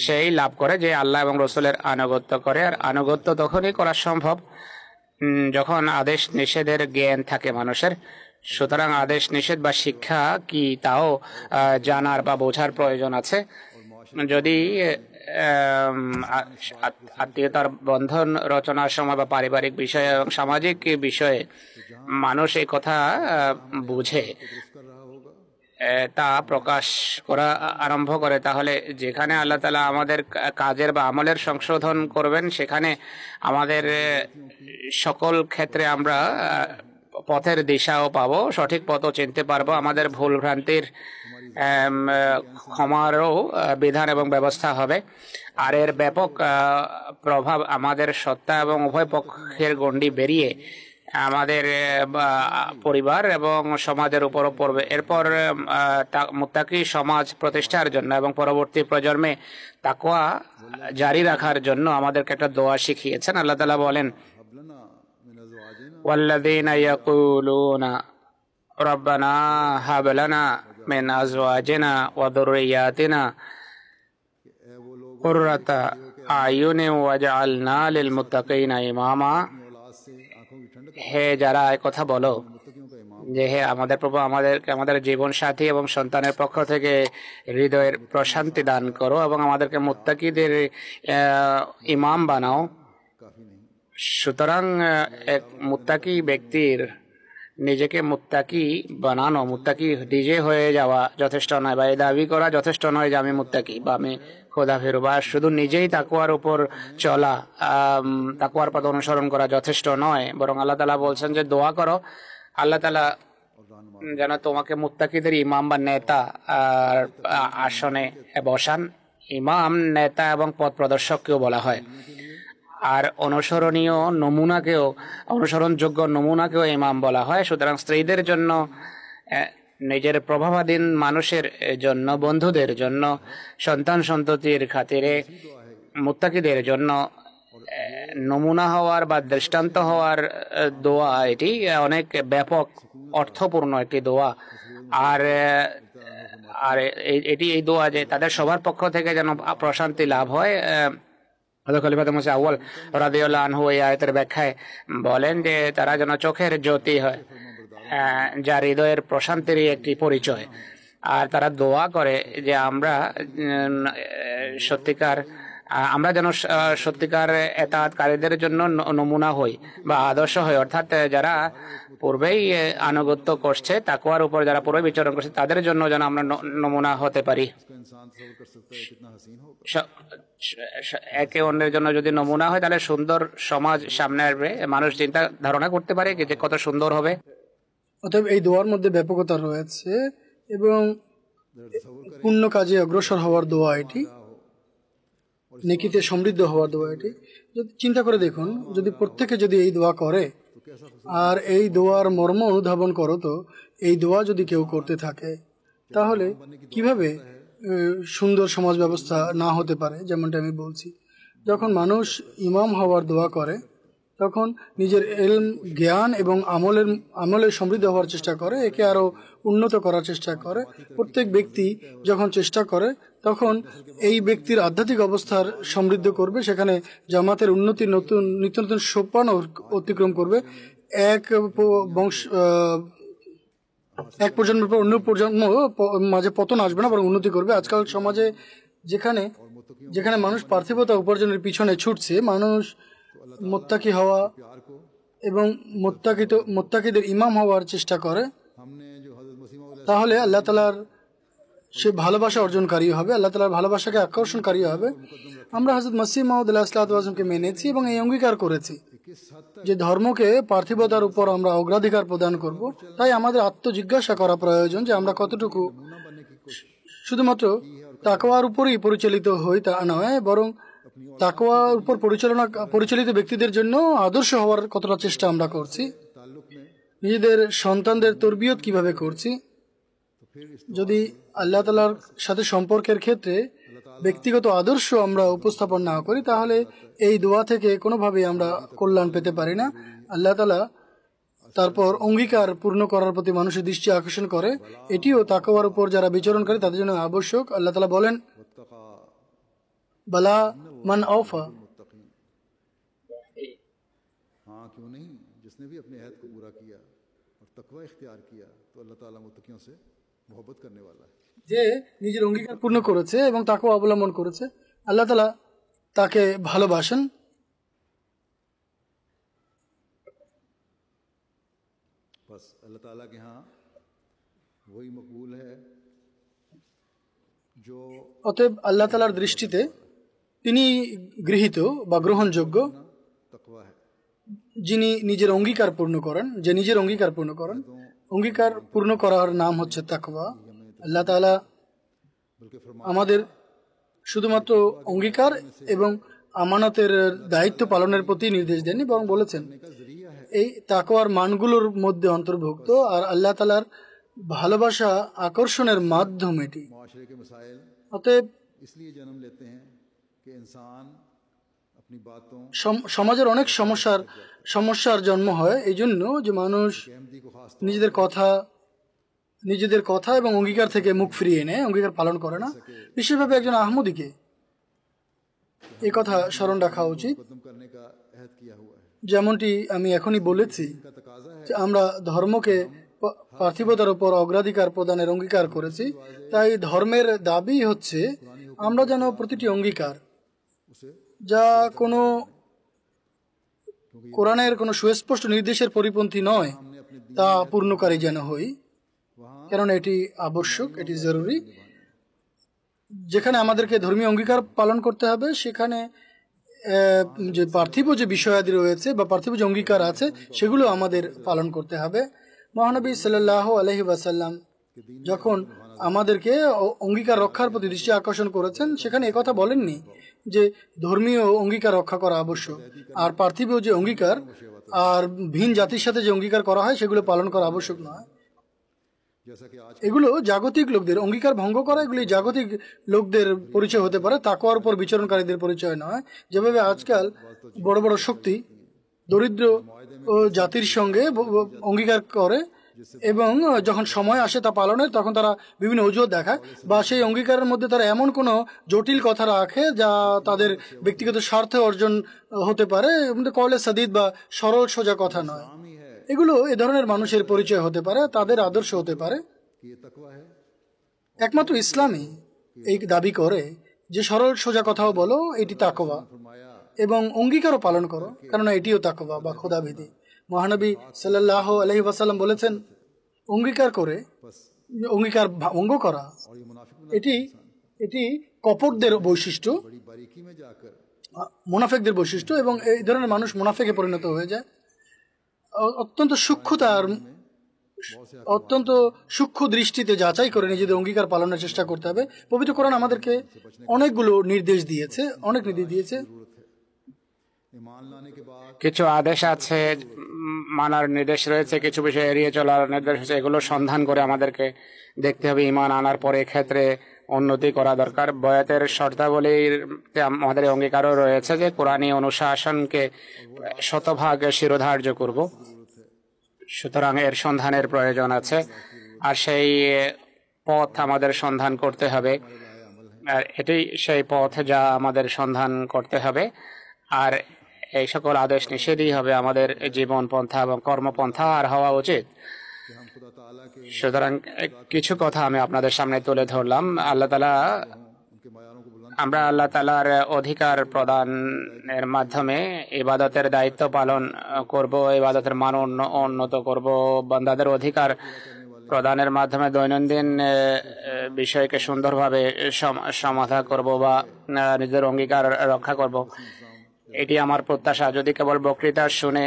সেই লাভ করে যে আল্লাহ এবং রসুলের আনুগত্য করে, আর আনুগত্য তখনই করা সম্ভব যখন আদেশ নিষেধের জ্ঞান থাকে মানুষের। সুতরাং আদেশ নিষেধ বা শিক্ষা কি তাও জানার বা বোঝার প্রয়োজন আছে। যদি আত্মীয়তার বন্ধন রচনার সময় বা পারিবারিক বিষয়ে এবং সামাজিক বিষয়ে মানুষ এই কথা বুঝে তা প্রকাশ করা আরম্ভ করে, তাহলে যেখানে আল্লাহ তাআলা আমাদের কাজের বা আমলের সংশোধন করবেন সেখানে আমাদের সকল ক্ষেত্রে আমরা পথের দিশাও পাবো, সঠিক পথও চিনতে পারবো, আমাদের ভুল ভ্রান্তির ক্ষমারও বিধান এবং ব্যবস্থা হবে। আর এর ব্যাপক প্রভাব আমাদের সত্তা এবং উভয় পক্ষের গণ্ডি বেরিয়ে আমাদের পরিবার এবং সমাজের উপরও পড়বে। এরপর মুত্তাকি সমাজ প্রতিষ্ঠার জন্য এবং পরবর্তী প্রজন্মে তাকওয়া জারি রাখার জন্য আমাদেরকে একটা দোয়া শিখিয়েছেন। আল্লাহ তাআলা বলেন, ওয়াল্লাযীনা ইয়াকুলুনা রাব্বানা হাব লানা মিন আজওয়াজিনা ওয়া যুররিয়াতিনা কুররাতা আয়ুনিন ওয়াজআলনা লিল মুত্তাকিনা ইমামা। হে যারা এই কথা বলো যে হে আমাদের প্রভু, আমাদেরকে আমাদের জীবন সাথী এবং সন্তানের পক্ষ থেকে হৃদয়ের প্রশান্তি দান করো এবং আমাদেরকে মুত্তাকিদের ইমাম বানাও। সুতরাং এক মুত্তাকি ব্যক্তির নিজেকে মুত্তাকি বানানো, মুত্তাকি নিজে হয়ে যাওয়া যথেষ্ট নয়, বা এই দাবি করা যথেষ্ট নয় যে আমি মুত্তাকি বা আমি খোদা ফেরু, বা শুধু নিজেই তাকওয়ার উপর চলা, তাকওয়ার পথ অনুসরণ করা যথেষ্ট নয়। বরং আল্লাহ তাআলা বলছেন যে দোয়া করো আল্লাহ তাআলা যেন তোমাকে মুত্তাকিদের ইমাম বা নেতা আসনে বসান। ইমাম, নেতা এবং পথ প্রদর্শককেও বলা হয়। আর অনুসরণীয় নমুনাকেও, অনুসরণযোগ্য নমুনাকেও ইমাম বলা হয়। সুতরাং স্ত্রীদের জন্য, নিজের প্রভাবাধীন মানুষের জন্য, বন্ধুদের জন্য, সন্তান সন্ততির খাতিরে, মুত্তাকিদের জন্য নমুনা হওয়ার বা দৃষ্টান্ত হওয়ার দোয়া এটি অনেক ব্যাপক অর্থপূর্ণ একটি দোয়া। আর আর এটি এই দোয়া যে তাদের সবার পক্ষ থেকে যেন প্রশান্তি লাভ হয়। খলিফাতুল মুসলিম আউয়াল রাদিয়াল্লাহু আনহু এই আয়াতের ব্যাখ্যায় বলেন যে তারা যেন চোখের জ্যোতি হয়, যা হৃদয়ের প্রশান্তিরই একটি পরিচয়। আর তারা দোয়া করে যে আমরা সত্যিকার আমরা যেন সত্যিকার এতাআতকারীদের জন্য নমুনা হই বা আদর্শ হই, অর্থাৎ যারা পূর্বেই আনুগত্য করছে, তাকওয়ার উপর যারা পূর্বে বিচরণ করছে, তাদের জন্য যেন আমরা নমুনা হতে পারি। একে অন্যের জন্য যদি নমুনা হয়, তাহলে সুন্দর সমাজ সামনে আসবে, মানুষ চিন্তা ধারণা করতে পারে যে কত সুন্দর হবে। অতএব এই দোয়ার মধ্যে ব্যাপকতা রয়েছে এবং পূর্ণ কাজে অগ্রসর হওয়ার দোয়া এটি, নেকিতে সমৃদ্ধ হওয়ার দোয়া এটি। যদি চিন্তা করে দেখুন, যদি প্রত্যেকে যদি এই দোয়া করে আর এই দোয়ার মর্ম অনুধাবন করো, তো এই দোয়া যদি কেউ করতে থাকে তাহলে কিভাবে সুন্দর সমাজ ব্যবস্থা না হতে পারে। যেমনটা আমি বলছি, যখন মানুষ ইমাম হওয়ার দোয়া করে তখন নিজের এলম, জ্ঞান এবং আমলের সমৃদ্ধ হওয়ার চেষ্টা করে, একে আরো উন্নত করার চেষ্টা করে। প্রত্যেক ব্যক্তি যখন চেষ্টা করে তখন এই ব্যক্তির আধ্যাত্মিক অবস্থার সমৃদ্ধ করবে, সেখানে জামাতের উন্নতির নিত্য নতুন সোপান অতিক্রম করবে। এক প্রজন্মের পর অন্য প্রজন্ম মাঝে পতন আসবে না, বরং উন্নতি করবে। আজকাল সমাজে যেখানে মানুষ পার্থিবতা উপার্জনের পিছনে ছুটছে, মানুষ মুত্তাকি হওয়া এবং মুত্তাকিদের ইমাম হওয়ার চেষ্টা করে, তাহলে আল্লাহ তাআলার সে ভালোবাসা অর্জনকারী হবে, আল্লাহ তাআলার ভালোবাসাকে আকর্ষণকারী হবে। আমরা হযরত মসিহ মাউদ আলাইহিস সালাতু ওয়াস সালামকে মেনেছি এবং এই অঙ্গীকার করেছি যে ধর্মকে পার্থিবতার উপর আমরা অগ্রাধিকার প্রদান করব। তাই আমাদের আত্মজিজ্ঞাসা করা প্রয়োজন যে আমরা কতটুকু শুধুমাত্র তাকওয়ার উপরই পরিচালিত হই তা নয়, বরং তাকওয়ার উপর পরিচালিত ব্যক্তিদের জন্য আদর্শ হওয়ার কতটা চেষ্টা আমরা করছি, নিজেদের সন্তানদের তরবিয়ত কিভাবে করছি। যদি আল্লাহ তাআলার সাথে সম্পর্কের ক্ষেত্রে ব্যক্তিগত আদর্শ আমরা উপস্থাপন না করি, তাহলে এই দোয়া থেকে কোনোভাবেই আমরা কল্যাণ পেতে পারি না। আল্লাহ তাআলা তারপর অঙ্গীকার পূর্ণ করার প্রতি মানুষের দৃষ্টি আকর্ষণ করে, এটিও তাকওয়ার উপর যারা বিচরণ করে তাদের জন্য আবশ্যক। আল্লাহ তাআলা বলেন, বালা মান আওফা, हाँ क्यों नहीं, जिसने भी अपने अहद को पूरा किया और तकवा इख्तियार किया तो अल्लाह ताला मुत्तकियों से मोहब्बत करने वाला है। যে নিজের অঙ্গীকার পূর্ণ করেছে এবং তাকওয়া অবলম্বন করেছে, আল্লাহ তাআলা তাকে ভালোবাসেন। बस अल्लाह ताला के यहाँ वही मकबूल है जो অতএব আল্লাহ তাআলার দৃষ্টিতে তিনি গৃহীত বা গ্রহণযোগ্য, तकवा है। যিনি নিজের অঙ্গীকার পূর্ণ করেন, যে নিজের অঙ্গীকার পূর্ণ করেন। অঙ্গীকার পূর্ণ করার নাম হচ্ছে তাকওয়া। আল্লাহ তাআলা আমাদের শুধুমাত্র অঙ্গীকার এবং আমানতের দায়িত্ব পালনের প্রতি নির্দেশ দেননি, বরং বলেছেন এই তাকওয়ার মানগুলোর মধ্যে অন্তর্ভুক্ত, আর আল্লাহ তাআলার ভালোবাসা আকর্ষণের মাধ্যম এটি। माशरे के मसाइल অতএব इसलिए जन्म लेते हैं कि इंसान अपनी बातों সমাজের অনেক সমস্যার জন্ম হয় এই জন্য যে মানুষ अहमदी को खास নিজেদের কথা এবং অঙ্গীকার থেকে মুখ ফিরিয়ে নেয়, অঙ্গীকার পালন করে না। বিশেষভাবে একজন আহমদীকে এই কথা স্মরণ রাখা উচিত, खत्म करने का अहद किया हुआ है। যেমনটি আমি এখনই বলেছি का तकाजा है যে আমরা ধর্মকে পার্থিবতার উপর অগ্রাধিকার প্রদানের অঙ্গীকার করেছি। তাই ধর্মের দাবি হচ্ছে আমরা যেন প্রতিটি অঙ্গীকার যা কোনো কোরআনের কোনো সুস্পষ্ট নির্দেশের পরিপন্থী নয় তা পূর্ণকারী যেন হই, কারণ এটি আবশ্যক, এটি জরুরি। যেখানে আমাদেরকে ধর্মীয় অঙ্গীকার পালন করতে হবে, সেখানে যে পার্থিব যে বিষয়াদি রয়েছে বা পার্থিব যে অঙ্গীকার আছে সেগুলো আমাদের পালন করতে হবে। মহানবী সাল্লাল্লাহু আলাইহি ওয়াসাল্লাম যখন আমাদেরকে অঙ্গীকার রক্ষার প্রতি দৃষ্টি আকর্ষণ করেছেন, সেখানে একথা বলেননি যে ধর্মীয় অঙ্গীকার রক্ষা করা আবশ্যক আর পার্থিব যে অঙ্গীকার আর ভিন জাতির সাথে যে অঙ্গীকার করা হয় সেগুলো পালন করা আবশ্যক নয়। এগুলো জাগতিক লোকদের অঙ্গীকার ভঙ্গ করা, এগুলি জাগতিক লোকদের পরিচয় হতে পারে, তাকওয়ার উপর বিচরণকারীদের পরিচয় নয়। যেভাবে আজকাল বড় বড় শক্তি দরিদ্র ও জাতির সঙ্গে অঙ্গীকার করে এবং যখন সময় আসে তা পালনের, তখন তারা বিভিন্ন অজুহাত দেখায় বা সেই অঙ্গীকারের মধ্যে তারা এমন কোনো জটিল কথা রাখে যা তাদের ব্যক্তিগত স্বার্থ অর্জন হতে পারে, কওলে সাদিদ বা সরল সোজা কথা নয়। এগুলো এ ধরনের মানুষের পরিচয় হতে পারে, তাদের আদর্শ হতে পারে। একমাত্র ইসলামই এই দাবি করে যে সরল সোজা কথাও বলো, এটি তাকওয়া, এবং অঙ্গীকারও পালন করো, কেননা এটিও তাকওয়া বা খোদাভীতি। মহানবী সাল্লাল্লাহু আলাইহি ওয়াসাল্লাম বলেছেন, অঙ্গীকার করে অঙ্গীকার ভঙ্গ করা এটি কপটদের বৈশিষ্ট্য, মুনাফেকদের বৈশিষ্ট্য, এবং এই ধরনের মানুষ মুনাফেকে পরিণত হয়ে যায়। অত্যন্ত সূক্ষ্ম দৃষ্টিতে যাচাই করে নিজেদের অঙ্গীকার পালনের চেষ্টা করতে হবে। পবিত্র কোরআন আমাদেরকে অনেকগুলো নির্দেশ দিয়েছে, অনেক নির্দেশ দিয়েছে। কিছু আদেশ আছে, মানার নির্দেশ রয়েছে, কিছু বিষয় এড়িয়ে চলার নির্দেশ আছে। এগুলো সন্ধান করে আমাদেরকে দেখতে হবে। ঈমান আনার পরে ক্ষেত্রে উন্নতি করা দরকার। বয়াতের শর্তাবলীতে আমাদের অঙ্গীকারও রয়েছে যে কোরআনী অনুশাসনকে শতভাগ শিরোধার্য করব। সুতরাং এর সন্ধানের প্রয়োজন আছে, আর সেই পথ আমাদের সন্ধান করতে হবে। আর এটি সেই পথ যা আমাদের সন্ধান করতে হবে। আর এই সকল আদেশ নিষেধই হবে আমাদের জীবন পন্থা এবং কর্মপন্থা আর হওয়া উচিত। সুতরাং কিছু কথা আমি আপনাদের সামনে তুলে ধরলাম। আমরা আল্লাহ তাআলার অধিকার প্রদানের মাধ্যমে ইবাদতের দায়িত্ব পালন করব, ইবাদতের মান উন্নত করব। বান্দাদের অধিকার প্রদানের মাধ্যমে দৈনন্দিন বিষয়কে সুন্দরভাবে সমাধান করব বা নিজের অঙ্গীকার রক্ষা করব, এটি আমার প্রত্যাশা। যদি কেবল বক্তৃতা শুনে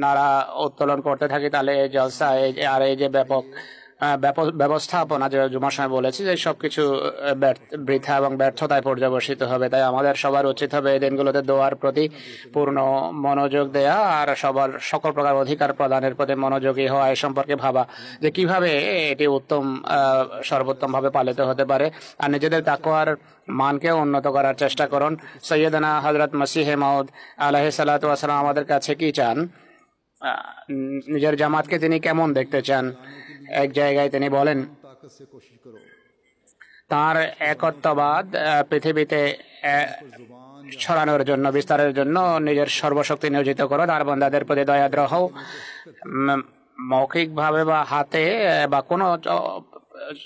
নারা উত্তোলন করতে থাকি, তাহলে জলসা আর এই যে ব্যাপক ব্যবস্থাপনা, যে জুমার সময় বলেছি, যে সবকিছু বৃথা এবং ব্যর্থতায় পর্যবসিত হবে। তাই আমাদের সবার উচিত হবে এই দিনগুলোতে দোয়ার প্রতি পূর্ণ মনোযোগ দেয়া আর সকল প্রকার অধিকার প্রদানের প্রতি মনোযোগী হওয়া, এ সম্পর্কে ভাবা যে কিভাবে এটি সর্বোত্তম ভাবে পালিত হতে পারে। আর নিজেদের তাকওয়ার মানকে উন্নত করার চেষ্টা করুন। সৈয়দনা হযরত মসিহে মাউদ আলাইহিস সালাতু ওয়াস সালাম আমাদের কাছে কি চান, নিজের জামাতকে তিনি কেমন দেখতে চান। এক জায়গায় তিনি বলেন, তার একত্ববাদ পৃথিবীতে ছড়ানোর জন্য, বিস্তারের জন্য নিজের সর্বশক্তি নিয়োজিত করো। তার বান্দাদের প্রতি দয়াদ্র হও, মৌখিকভাবে বা হাতে বা কোনো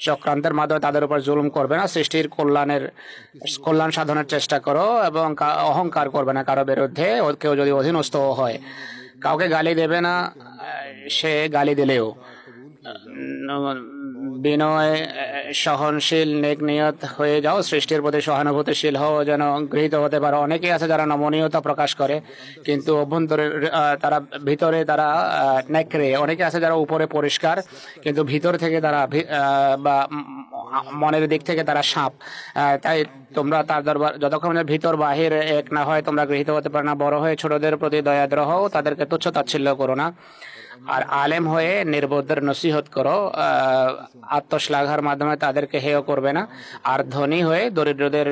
চক্রান্তের মাধ্যমে তাদের উপর জুলুম করবে না। সৃষ্টির কল্যাণ সাধনের চেষ্টা করো এবং অহংকার করবে না কারো বিরুদ্ধে। কেউ যদি অধীনস্থ হয়, কাউকে গালি দেবে না, সে গালি দিলেও। বিনয়, সহনশীল, নেক নিয়ত হয়ে যাও, সৃষ্টির প্রতি সহানুভূতিশীল হও, যেন গৃহীত হতে পারো। অনেকেই আছে যারা নমনীয়তা প্রকাশ করে কিন্তু অভ্যন্তরে তারা, ভিতরে তারা নেকড়ে। অনেকে আছে যারা উপরে পরিষ্কার কিন্তু ভিতর থেকে তারা বা মনের দিক থেকে তারা সাপ। তাই তোমরা তার দরবার যতক্ষণ ভিতর বাহির এক না হয় তোমরা গৃহীত হতে পারো না। বড় হয়ে ছোটদের প্রতি দয়াদ্র হও, তাদেরকে তুচ্ছ তাচ্ছিল্য করো না। আর আলেম হয়ে নির্বোধদের নসিহত করো, আত্মশ্লাঘার মাধ্যমে তাদেরকে হেয় করবে না। আর ধনী হয়ে দরিদ্রদের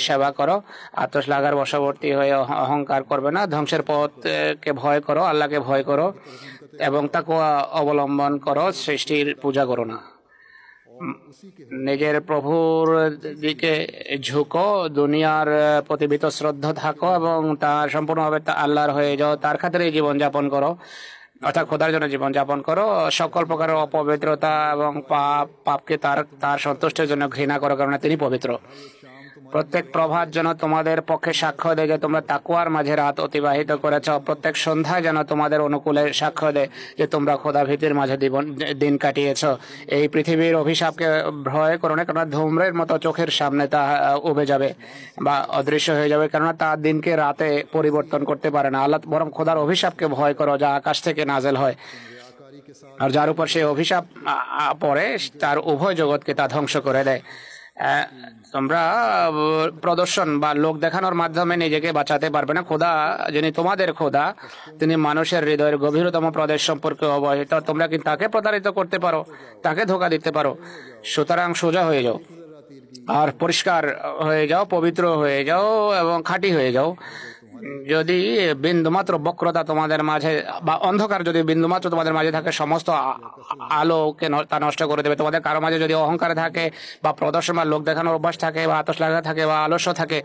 সেবা করো, আত্মশ্লাঘার বশবর্তী হয়ে অহংকার করবে না। ধ্বংসের পথকে ভয় করো, আল্লাহকে ভয় করো এবং তাকওয়া অবলম্বন করো, সৃষ্টির পূজা করো না। নিজের প্রভুর দিকে ঝুঁকো, দুনিয়ার প্রতি ভীত শ্রদ্ধা থাকো এবং তার সম্পূর্ণভাবে আল্লাহর হয়ে যাও। তার খাতিরে জীবনযাপন করো, অর্থাৎ খোদার জন্য জীবনযাপন করো। সকল প্রকার অপবিত্রতা এবং পাপকে তার সন্তুষ্টের জন্য ঘৃণা করো, কারণ তিনি পবিত্র। প্রত্যেক প্রভাত যেন তোমাদের পক্ষে সাক্ষ্য দেয় যে তোমরা তাকওয়ার মাঝে রাত অতিবাহিত করেছ। প্রত্যেক সন্ধ্যায় যেন তোমাদের অনুকূলে সাক্ষ্য দেয় যে তোমরা খোদা ভীতির মাঝে দিন কাটিয়েছ। এই পৃথিবীর অভিশাপকে ভয় করো না, কেননা ধূম্রের মতো চোখের সামনে তা উবে যাবে বা অদৃশ্য হয়ে যাবে, কেননা তার দিনকে রাতে পরিবর্তন করতে পারে না। আল্লাহ বরং খোদার অভিশাপকে ভয় করো যা আকাশ থেকে নাজেল হয়, আর যার উপর সেই অভিশাপ পড়ে তার উভয় জগৎকে তা ধ্বংস করে দেয়। তোমরা প্রদর্শন বা লোক দেখানোর মাধ্যমে নিজেকে বাঁচাতে পারবে না। খোদা যিনি তোমাদের খোদা, তিনি মানুষের হৃদয়ের গভীরতম প্রদেশ সম্পর্কে অবহিত। তোমরা কিন্তু তাকে প্রতারিত করতে পারো, তাকে ধোঁকা দিতে পারো। সুতরাং সোজা হয়ে যাও আর পরিষ্কার হয়ে যাও, পবিত্র হয়ে যাও এবং খাঁটি হয়ে যাও। যদি বিন্দুমাত্র বক্রতা তোমাদের মাঝে বা অন্ধকার যদি বিন্দুমাত্র তোমাদের মাঝে থাকে, সমস্ত আলোকে তা নষ্ট করে দেবে। তোমাদের কারো মাঝে যদি অহংকার থাকে বা প্রদর্শন বা লোক দেখানোর অভ্যাস থাকে বা আতশলাঘা থাকে বা আলস্য থাকে,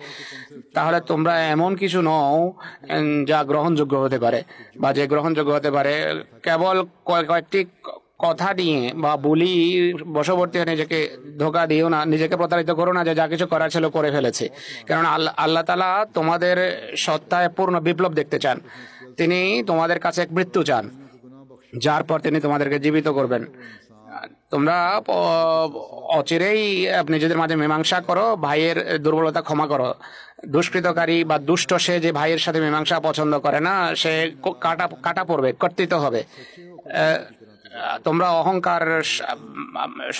তাহলে তোমরা এমন কিছু নও যা গ্রহণযোগ্য হতে পারে বা যে গ্রহণযোগ্য হতে পারে। কেবল কয়েকটি কথা নিয়ে বা বুলি বশবর্তী হয়ে নিজেকে ধোকা দিও না, নিজেকে প্রতারিত করো না যে যা কিছু করার ছিল করে ফেলেছে। কারণ আল্লাহ তাআলা তোমাদের সত্তায় পূর্ণ বিপ্লব দেখতে চান। তিনি তোমাদের কাছে এক মৃত্যু চান, যার পর তিনি তোমাদেরকে জীবিত করবেন। তোমরা অচিরেই নিজেদের মাঝে মীমাংসা করো, ভাইয়ের দুর্বলতা ক্ষমা করো। দুষ্কৃতকারী বা দুষ্ট সে যে ভাইয়ের সাথে মীমাংসা পছন্দ করে না, সে কাটা পড়বে, কর্তৃত হবে। তোমরা অহংকার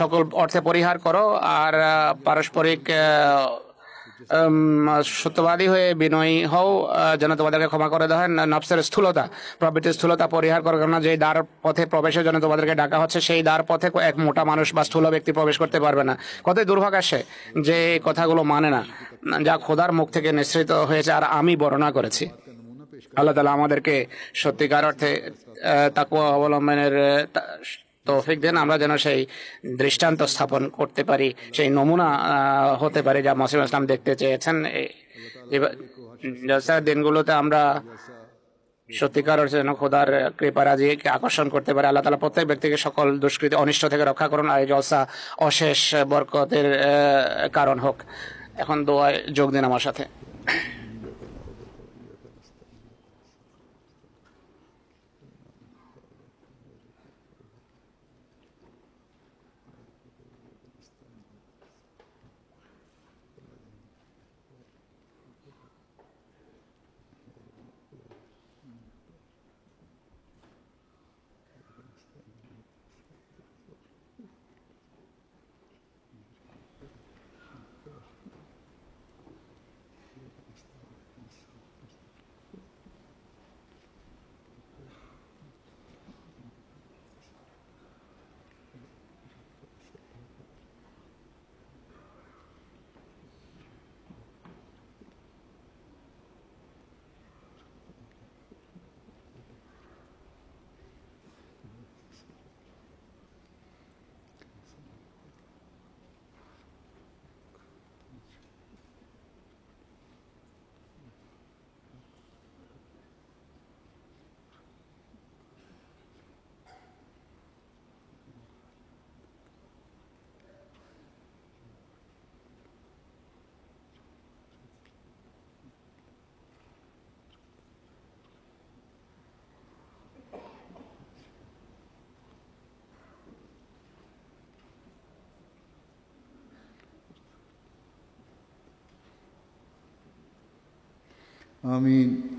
সকল অর্থে পরিহার করো, আর পারস্পরিক সত্যবাদী হয়ে বিনয়ী হও, যেন তোমাদেরকে ক্ষমা করে দেওয়া হয়। নফসের স্থূলতা, প্রবৃত্তির স্থূলতা পরিহার করো, না যে দ্বার পথে প্রবেশের জন্য তোমাদেরকে ডাকা হচ্ছে, সেই দ্বার পথে এক মোটা মানুষ বা স্থূল ব্যক্তি প্রবেশ করতে পারবে না। কতই দুর্ভাগ্য সে যে কথাগুলো মানে না, যা খোদার মুখ থেকে নিঃসৃত হয়েছে আর আমি বর্ণনা করেছি। আল্লাহ তাআলা আমাদেরকে সত্যিকার অর্থে তাকওয়া অবলম্বনের তৌফিক দেন, আমরা যেন সেই দৃষ্টান্ত স্থাপন করতে পারি, সেই নমুনা হতে পারি যা মসিহ ইসলাম দেখতে চেয়েছেন। জলসার দিনগুলোতে আমরা সত্যিকার অর্থে যেন খোদার কৃপারাজিকে আকর্ষণ করতে পারে। আল্লাহ তাআলা প্রত্যেক ব্যক্তিকে সকল দুষ্কৃতি অনিষ্ট থেকে রক্ষা করুন, আর এই জলসা অশেষ বরকতের কারণ হোক। এখন দোয়ায় যোগ দিন আমার সাথে। آمين.